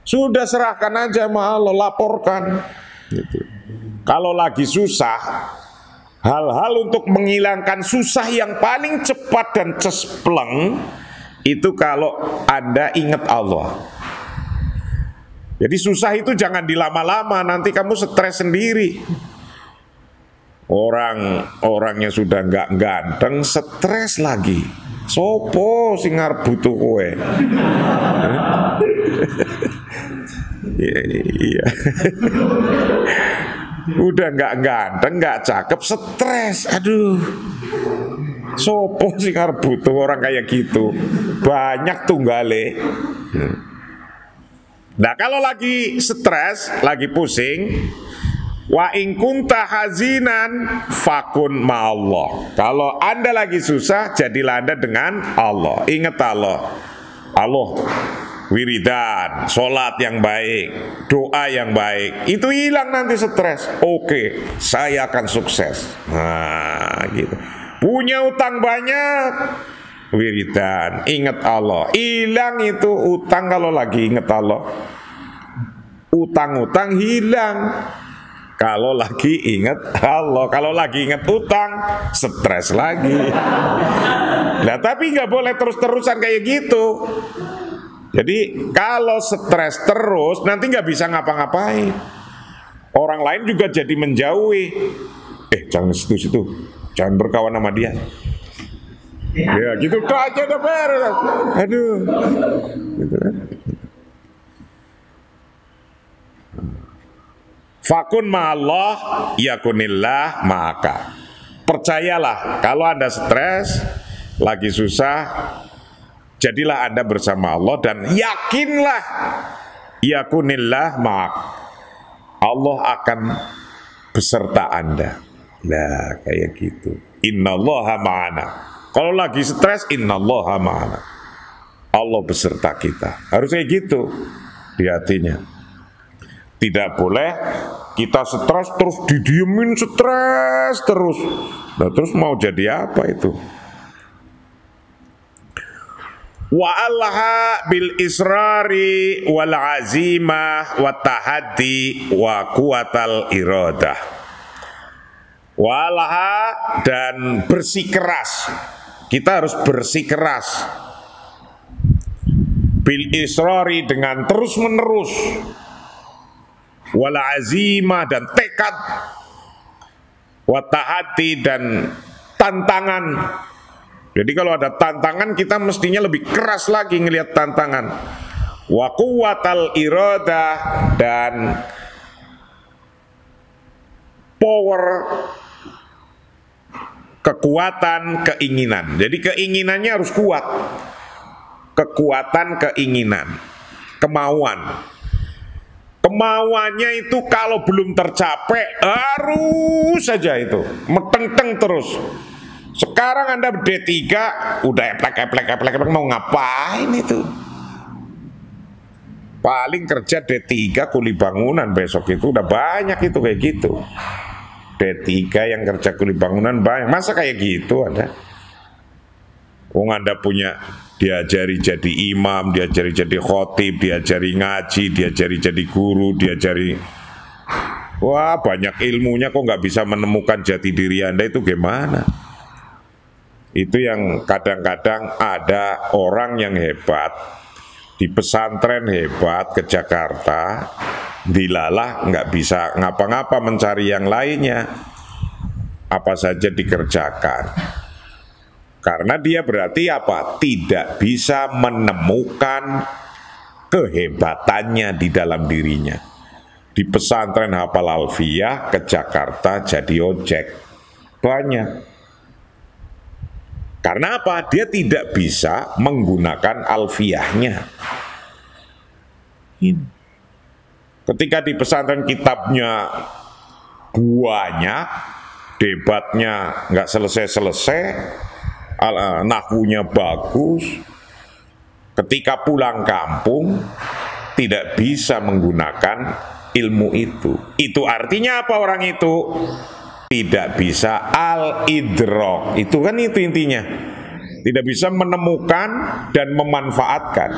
Sudah serahkan aja sama Allah, laporkan. Gitu. Kalau lagi susah, hal-hal untuk menghilangkan susah yang paling cepat dan cespleng, itu kalau Anda ingat Allah. Jadi susah itu jangan dilama-lama, nanti kamu stres sendiri. Orangnya sudah nggak ganteng, stres lagi. Sopo sing arep butuh kowe? Iya. Udah nggak ganteng, nggak cakep, stres. Aduh. Sopo sing arep butuh orang kayak gitu? Banyak tunggale. Nah, kalau lagi stres, lagi pusing, Wa in kunta hazinan fakun ma'allah. Kalau Anda lagi susah, jadilah Anda dengan Allah. Ingat Allah. Allah, wiridan, sholat yang baik, doa yang baik, itu hilang nanti stres. Oke, saya akan sukses. Nah, gitu. Punya utang banyak, wiridan, ingat Allah. Hilang itu utang kalau lagi ingat Allah. Utang-utang hilang kalau lagi ingat Allah. Kalau lagi ingat utang, stres lagi. Nah, tapi nggak boleh terus-terusan kayak gitu. Jadi kalau stres terus, nanti nggak bisa ngapa-ngapain. Orang lain juga jadi menjauhi. Jangan situ-situ, jangan berkawan sama dia. Ya gitu aja udah beres. Aduh, gitu kan. Fakun ma'allah yakunillah ma'aka. Percayalah, kalau Anda stres, lagi susah, jadilah Anda bersama Allah dan yakinlah yakunillah ma'ak. Allah akan beserta Anda. Nah, kayak gitu. Innallaha ma'ana. Kalau lagi stres, innallaha ma'ana. Allah beserta kita. Harus kayak gitu di hatinya. Tidak boleh kita stres terus didiemin, stres terus. Nah, terus mau jadi apa itu? Wa allaha bil israri wal azimah wa tahaddi wa kuwatal iradah. Wa allaha, dan bersikeras. Kita harus bersikeras. Bil israri, dengan terus menerus. Wal azimah, dan tekad. Wa tahaddi, dan tantangan. Jadi kalau ada tantangan, kita mestinya lebih keras lagi ngelihat tantangan. Wa quwwatal iradah, dan power, kekuatan keinginan. Jadi keinginannya harus kuat. Kekuatan keinginan, kemauan. Kemauannya itu kalau belum tercapai harus saja itu metenteng terus. Sekarang Anda D3 udah eplek mau ngapain itu? Paling kerja D3 kuli bangunan, besok itu udah banyak itu kayak gitu. D3 yang kerja kuli bangunan banyak. Masa kayak gitu ada? Wong Anda punya, diajari jadi imam, diajari jadi khotib, diajari ngaji, diajari jadi guru, diajari, wah banyak ilmunya, kok nggak bisa menemukan jati diri Anda itu gimana? Itu yang kadang-kadang ada orang yang hebat di pesantren, hebat ke Jakarta, dilalah nggak bisa ngapa-ngapa mencari yang lainnya, apa saja dikerjakan. Karena dia berarti apa? Tidak bisa menemukan kehebatannya di dalam dirinya. Di pesantren hafal alfiyah, ke Jakarta jadi ojek. Banyak. Karena apa? Dia tidak bisa menggunakan alfiyahnya. Ketika di pesantren kitabnya banyak, debatnya nggak selesai-selesai, nahwunya bagus, ketika pulang kampung tidak bisa menggunakan ilmu itu. Itu artinya apa orang itu? Tidak bisa al-idrok. Itu kan itu intinya. Tidak bisa menemukan dan memanfaatkan.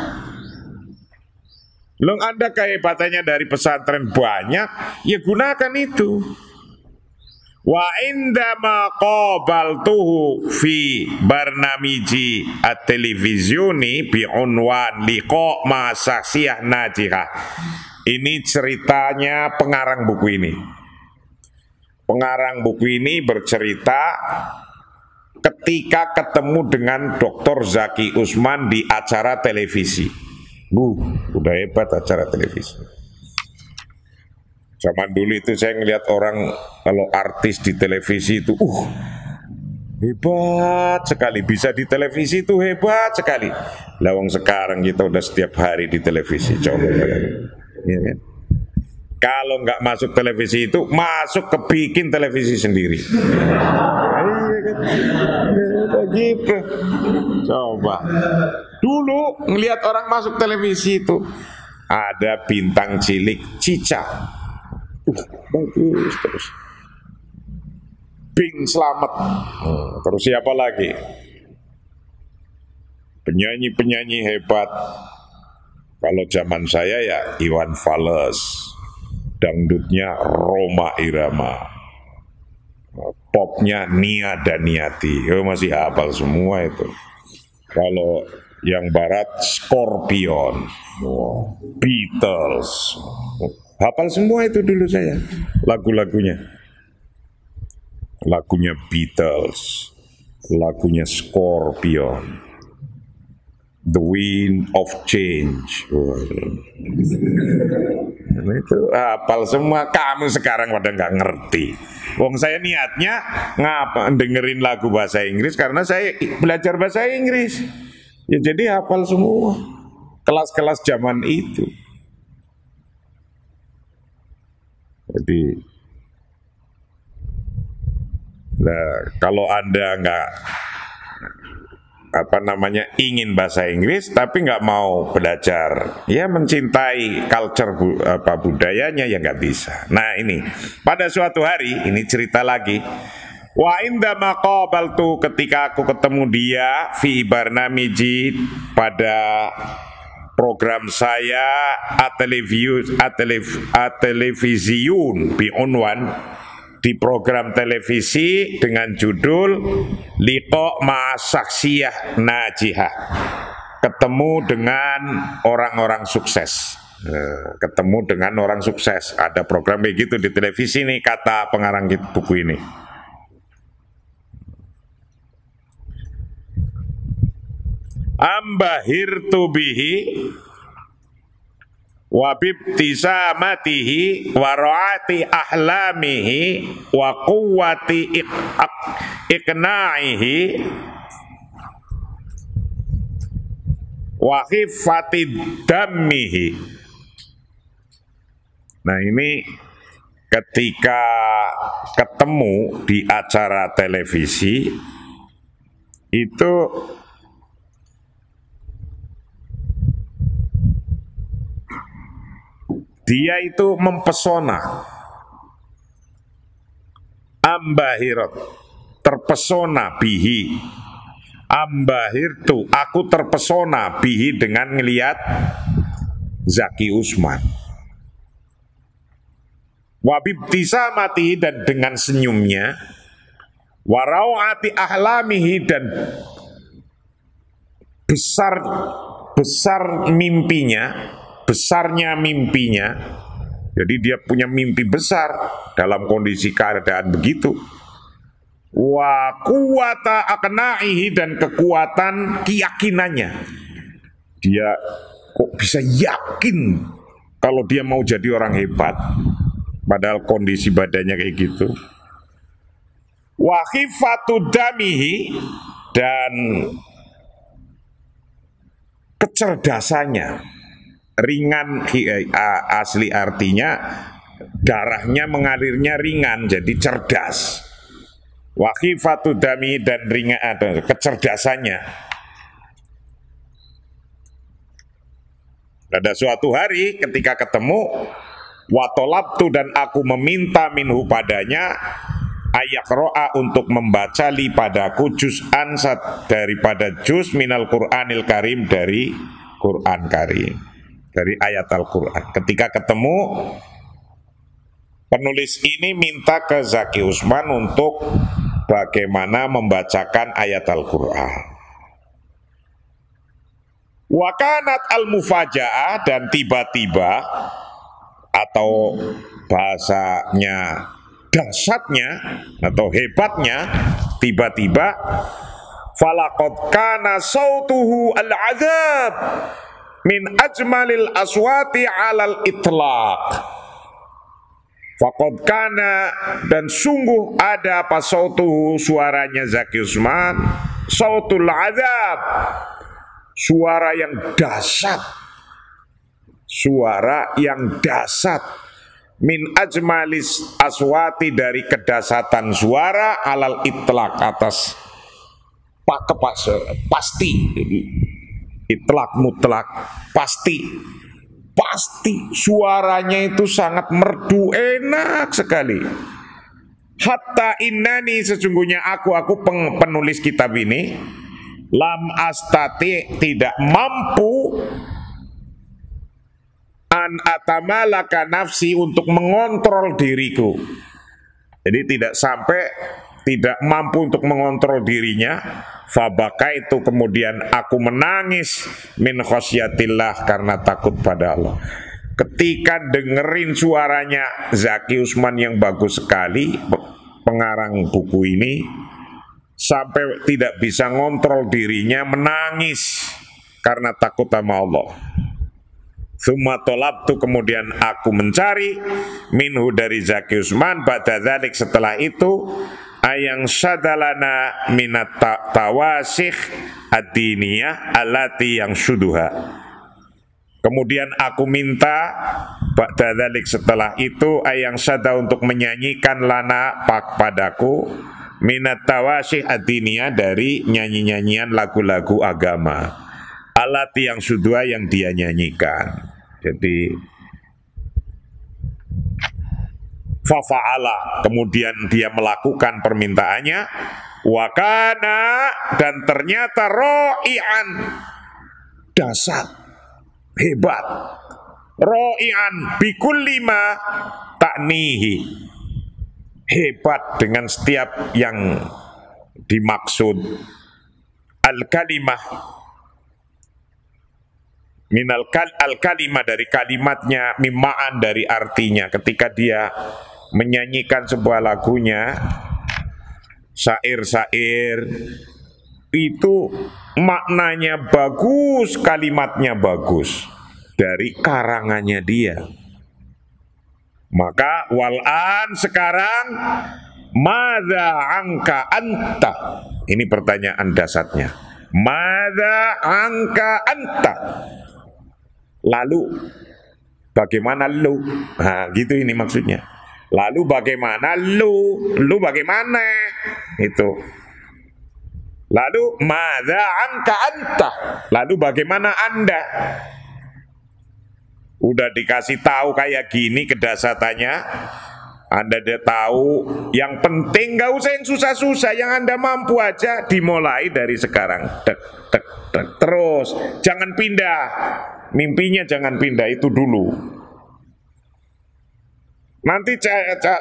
Loh, Anda kehebatannya dari pesantren banyak, ya gunakan itu. Wa indama qabaltuhu fi barnamiji at-televisioni bi unwan liqa ma syakhsiyah najihah. Ini ceritanya pengarang buku ini. Pengarang buku ini bercerita ketika ketemu dengan Dr. Zaki Usman di acara televisi. Udah hebat acara televisi. Zaman dulu itu saya ngelihat orang kalau artis di televisi itu hebat sekali, bisa di televisi itu hebat sekali. Lawang sekarang kita udah setiap hari di televisi, coba ya kan? Kalau nggak masuk televisi itu, masuk ke bikin televisi sendiri. Iya kan? Gitu. Coba. Dulu ngelihat orang masuk televisi itu, ada bintang cilik Cica. Bagus terus. Bing Slamet. Terus siapa lagi? Penyanyi-penyanyi hebat. Kalau zaman saya ya Iwan Fals, dangdutnya Rhoma Irama, popnya Nia Daniati. Masih hafal semua itu. Kalau yang barat Scorpion, Beatles, hafal semua itu dulu saya lagu-lagunya. Lagunya Beatles, lagunya Scorpion, The Wind of Change. Itu hafal semua. Kamu sekarang pada nggak ngerti. Wong saya niatnya dengerin lagu bahasa Inggris karena saya belajar bahasa Inggris. Ya jadi hafal semua. Kelas-kelas zaman itu. Jadi, nah, kalau Anda nggak ingin bahasa Inggris tapi nggak mau belajar, ya mencintai culture budayanya, ya nggak bisa. Nah ini pada suatu hari, ini cerita lagi. Wa indama qabaltu, ketika aku ketemu dia fi barnamiji, pada program saya Atelevisiun bi unwan, di program televisi dengan judul Liqa Ma'asaksiyah Najihah, ketemu dengan orang-orang sukses. Ketemu dengan orang sukses. Ada program kayak gitu di televisi nih, kata pengarang buku ini. Ambahirtu bihi wa bibtisamatihi wa ra'ati ahlamihi wa quwwati iqna'ihi wa khiffati dammihi. Nah ini ketika ketemu di acara televisi itu, dia itu mempesona. Ambahirat, terpesona bihi. Ambahirtu, aku terpesona bihi, dengan ngelihat Zaki Usman. Wabibtisamati, dan dengan senyumnya. Warawati ahlamihi, dan besar mimpinya. Besarnya mimpinya, jadi dia punya mimpi besar dalam kondisi keadaan begitu. Wa quwwata aqna'ihi, dan kekuatan keyakinannya. Dia kok bisa yakin kalau dia mau jadi orang hebat, padahal kondisi badannya kayak gitu. Wa khifatu damihi, dan kecerdasannya. Ringan, asli artinya darahnya mengalirnya ringan, jadi cerdas. Wa khifatu dami, dan ringan kecerdasannya. Pada suatu hari ketika ketemu, wa tolabtu, dan aku meminta minhu padanya, ayaqro'a, untuk membaca li padaku juz'an, daripada juz minal Qur'anil Karim, dari Qur'an Karim, dari ayat Al-Quran. Ketika ketemu, penulis ini minta ke Zaki Usman untuk bagaimana membacakan ayat Al-Quran. Wakanat al-mufaja'ah, dan tiba-tiba, atau bahasanya dahsyatnya atau hebatnya, tiba-tiba, falaqad kana sautuhu al-azab min ajmalil aswati alal itlaq. Faqad kana, dan sungguh ada apa sautuhu, suaranya Zaki Usman, sautul azab, suara yang dahsyat, suara yang dahsyat, min ajmalis aswati, dari kedasatan suara, alal itlaq, atas pasti, itlaq mutlak, pasti suaranya itu sangat merdu, enak sekali. Hatta innani, sesungguhnya aku penulis kitab ini, lam astati, tidak mampu, an atamalaka nafsi, untuk mengontrol diriku. Jadi tidak mampu untuk mengontrol dirinya. Fabaka, itu kemudian aku menangis, min khosyatillah, karena takut pada Allah. Ketika dengerin suaranya Zaki Usman yang bagus sekali, pengarang buku ini, sampai tidak bisa ngontrol dirinya, menangis karena takut sama Allah. Tsumma tolabtu, kemudian aku mencari, minhu, dari Zaki Usman, ba'da dzalik, setelah itu, ayang sadalana minat tawasikh ad-diniyah allati yang syuduha. Kemudian aku minta ba'da dzalik, setelah itu, ayang sada, untuk menyanyikan lana padaku, minat tawasikh ad-diniyah, dari nyanyi-nyanyian lagu-lagu agama, alati yang sudua, yang dia nyanyikan. Jadi fafa'ala, kemudian dia melakukan permintaannya, wakana, dan ternyata ro'ian, dasar, hebat, ro'ian bikulli ma ta'nihi, hebat dengan setiap yang dimaksud. Al-kalimah minal al-kalimah, dari kalimatnya, mima'an, dari artinya. Ketika dia menyanyikan sebuah lagunya, syair-syair itu maknanya bagus, kalimatnya bagus, dari karangannya dia. Maka wal'an, sekarang, madza angka anta, ini pertanyaan dasarnya, madza angka anta, lalu bagaimana lu? Nah, gitu ini maksudnya. Lalu bagaimana lu? Lu bagaimana? Itu. Lalu madza anka anta? Lalu bagaimana Anda? Udah dikasih tahu kayak gini kedasatannya, Anda udah tahu. Yang penting gak usah yang susah-susah, yang Anda mampu aja, dimulai dari sekarang. Tek, tek, tek. Terus jangan pindah. Mimpinya jangan pindah, itu dulu. Nanti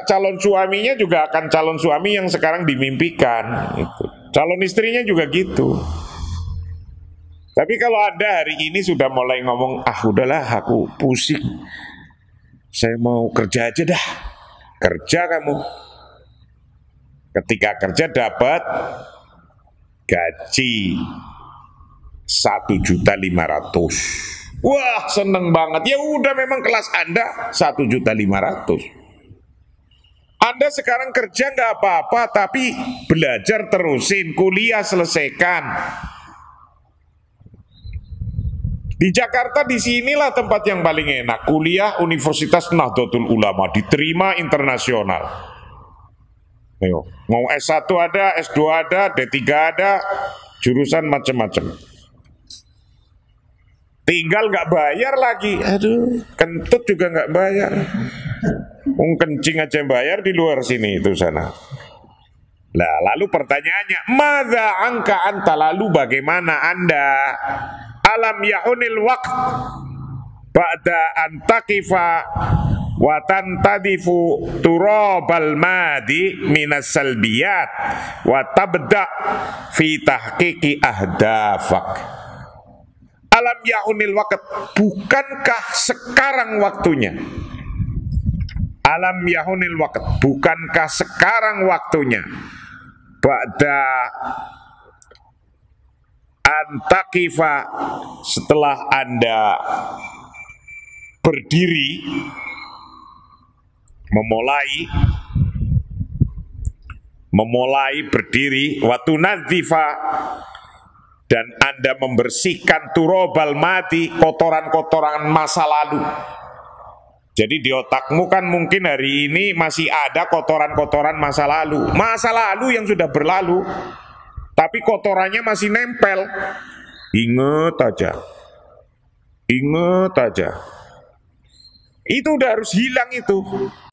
calon suaminya juga akan calon suami yang sekarang dimimpikan. Itu. Calon istrinya juga gitu. Tapi kalau Anda hari ini sudah mulai ngomong, udahlah aku pusing, saya mau kerja aja dah. Kerja kamu. Ketika kerja dapat gaji 1.500.000. Wah, seneng banget. Ya udah, memang kelas Anda 1.500.000. Anda sekarang kerja nggak apa-apa, tapi belajar terusin, kuliah selesaikan. Di Jakarta, di sinilah tempat yang paling enak. Kuliah Universitas Nahdlatul Ulama, diterima internasional. Ayo, mau S1 ada, S2 ada, D3 ada, jurusan macam-macam. Tinggal nggak bayar lagi. Aduh, kentut juga nggak bayar. Kencing aja bayar di luar sini, itu sana. Nah, lalu pertanyaannya, madza angka anta, lalu bagaimana Anda? Alam yahunil waqt ba'da antaqifa wa tantadifu turabal madi minas salbiyat wa tabda fi tahqiqi ahdafak. Alam yahunil waqt, bukankah sekarang waktunya? Alam yahunil waqt, bukankah sekarang waktunya? Ba'da antaqifa, setelah Anda berdiri, memulai berdiri, watunadzifa, dan Anda membersihkan turobal mati, kotoran-kotoran masa lalu. Jadi di otakmu kan mungkin hari ini masih ada kotoran-kotoran masa lalu. Masa lalu yang sudah berlalu, tapi kotorannya masih nempel. Ingat aja. Ingat aja. Itu udah harus hilang itu.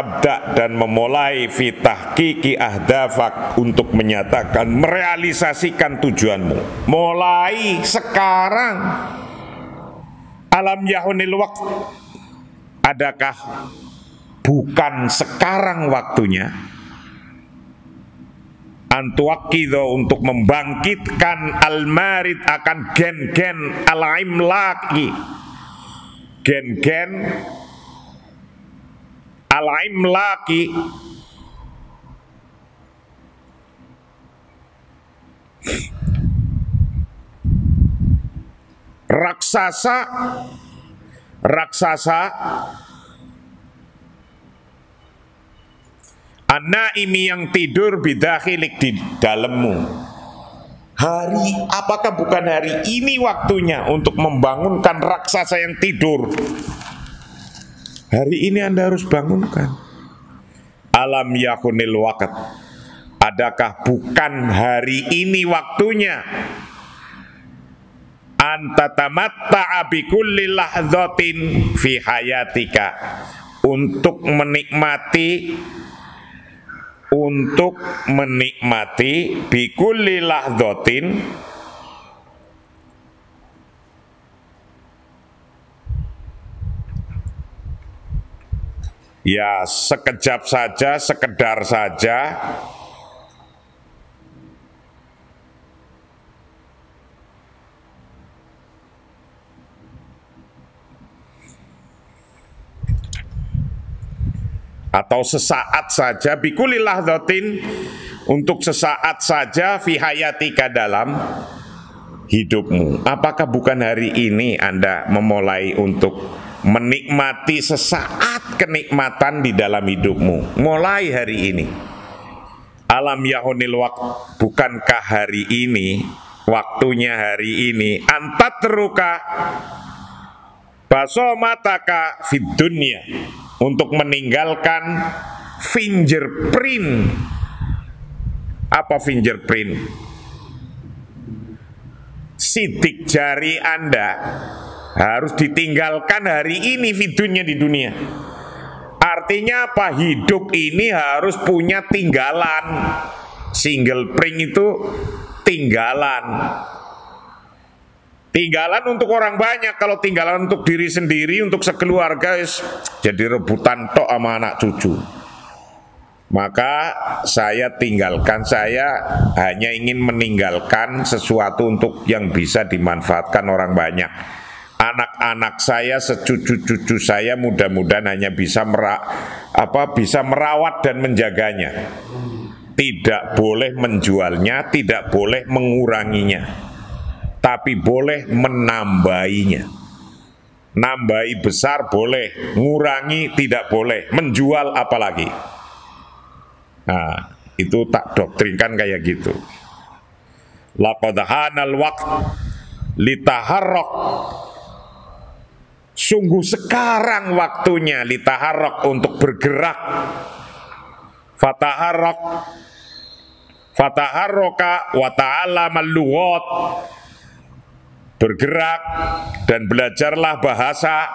Abda dan memulai fitahqiqi ahdafak untuk menyatakan, merealisasikan tujuanmu. Mulai sekarang. Alam yahunil waqt. Adakah bukan sekarang waktunya? Antuakido untuk membangkitkan al-marid akan gen-gen al-imlaki. Gen-gen al-imlaki, raksasa an-naimi yang tidur bidakhilik di dalammu. Apakah bukan hari ini waktunya untuk membangunkan raksasa yang tidur? Hari ini Anda harus bangunkan. Alam yakunil waqt. Adakah bukan hari ini waktunya? Anta tamatta'a bikulli lahzatin fi hayatika, untuk menikmati bikulli lahzatin, ya sekejap saja, sekedar saja, atau sesaat saja, bikulli lahzatin, untuk sesaat saja, fi hayatika, dalam hidupmu. Apakah bukan hari ini Anda memulai untuk menikmati sesaat kenikmatan di dalam hidupmu? Mulai hari ini. Alam yahunil waqt, bukankah hari ini waktunya, hari ini antatruka basomataka fid dunya, untuk meninggalkan fingerprint. Apa fingerprint? Sidik jari Anda harus ditinggalkan hari ini vidunya di dunia. Artinya apa? Hidup ini harus punya tinggalan. Single print itu tinggalan. Tinggalan untuk orang banyak. Kalau tinggalan untuk diri sendiri, untuk sekeluarga, jadi rebutan tok sama anak cucu. Maka saya tinggalkan, saya hanya ingin meninggalkan sesuatu untuk yang bisa dimanfaatkan orang banyak. Anak-anak saya, secucu-cucu saya, mudah-mudahan hanya bisa merawat dan menjaganya. Tidak boleh menjualnya, tidak boleh menguranginya, tapi boleh menambahinya. Nambahi besar boleh, ngurangi tidak boleh, menjual apalagi. Nah, itu tak doktrinkan kayak gitu. Laqad hanal waqt litaharrak, sungguh sekarang waktunya, litaharrak, untuk bergerak. Fataharraka wa ta'allamal lughat, bergerak dan belajarlah bahasa.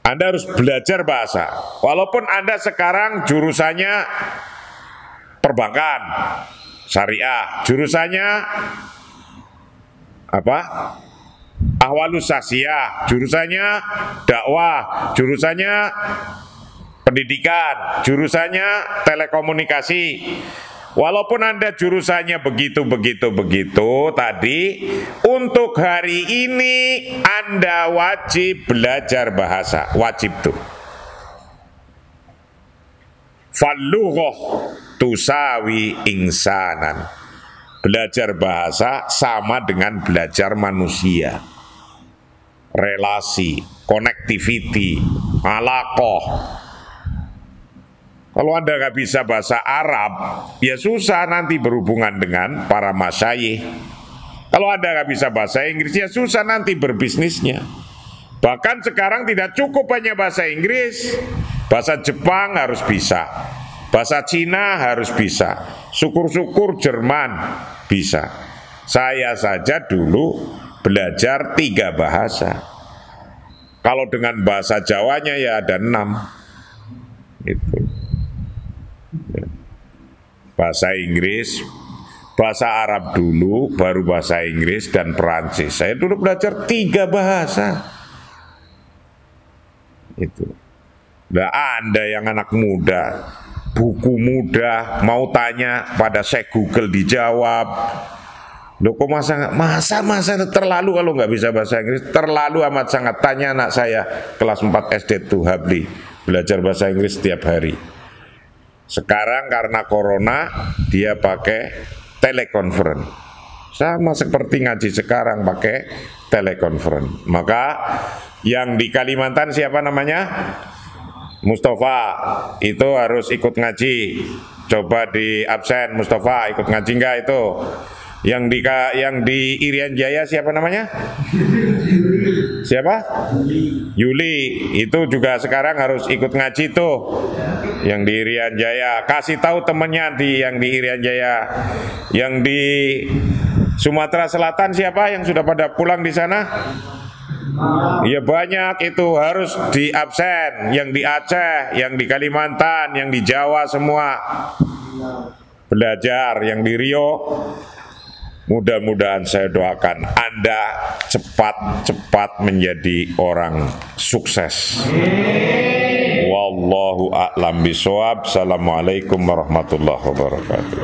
Anda harus belajar bahasa. Walaupun Anda sekarang jurusannya perbankan, syariah, jurusannya apa? Ahwalus sasiyah, jurusannya dakwah, jurusannya pendidikan, jurusannya telekomunikasi. Walaupun Anda jurusannya begitu tadi, untuk hari ini Anda wajib belajar bahasa, wajib tuh. Fallughah tusawi insanan. Belajar bahasa sama dengan belajar manusia. Relasi, connectivity, alaqah. Kalau Anda nggak bisa bahasa Arab, ya susah nanti berhubungan dengan para masyayikh. Kalau Anda nggak bisa bahasa Inggris, ya susah nanti berbisnisnya. Bahkan sekarang tidak cukup hanya bahasa Inggris, bahasa Jepang harus bisa, bahasa Cina harus bisa, syukur-syukur Jerman bisa. Saya saja dulu belajar 3 bahasa. Kalau dengan bahasa Jawanya ya ada 6. Itu. Bahasa Inggris, bahasa Arab dulu, baru bahasa Inggris dan Perancis. Saya dulu belajar 3 bahasa. Itu. Nah, Anda yang anak muda, buku mudah, mau tanya pada saya Google dijawab. Loh kok masa terlalu kalau nggak bisa bahasa Inggris, terlalu amat sangat. Tanya anak saya kelas 4 SD tuh Habli, belajar bahasa Inggris setiap hari. Sekarang karena corona dia pakai telekonferensi. Sama seperti ngaji sekarang pakai telekonferensi. Maka yang di Kalimantan siapa namanya? Mustafa, itu harus ikut ngaji. Coba di absen Mustafa, ikut ngaji enggak itu? Yang di Irian Jaya siapa namanya? Siapa? Yuli, itu juga sekarang harus ikut ngaji tuh. Yang di Irian Jaya, kasih tahu temennya yang di Irian Jaya. Yang di Sumatera Selatan siapa yang sudah pada pulang di sana? Iya banyak, itu harus di absen. Yang di Aceh, yang di Kalimantan, yang di Jawa semua belajar. Yang di Rio, mudah-mudahan saya doakan Anda cepat-cepat menjadi orang sukses. Wallahu a'lam bishawab. Assalamualaikum warahmatullahi wabarakatuh.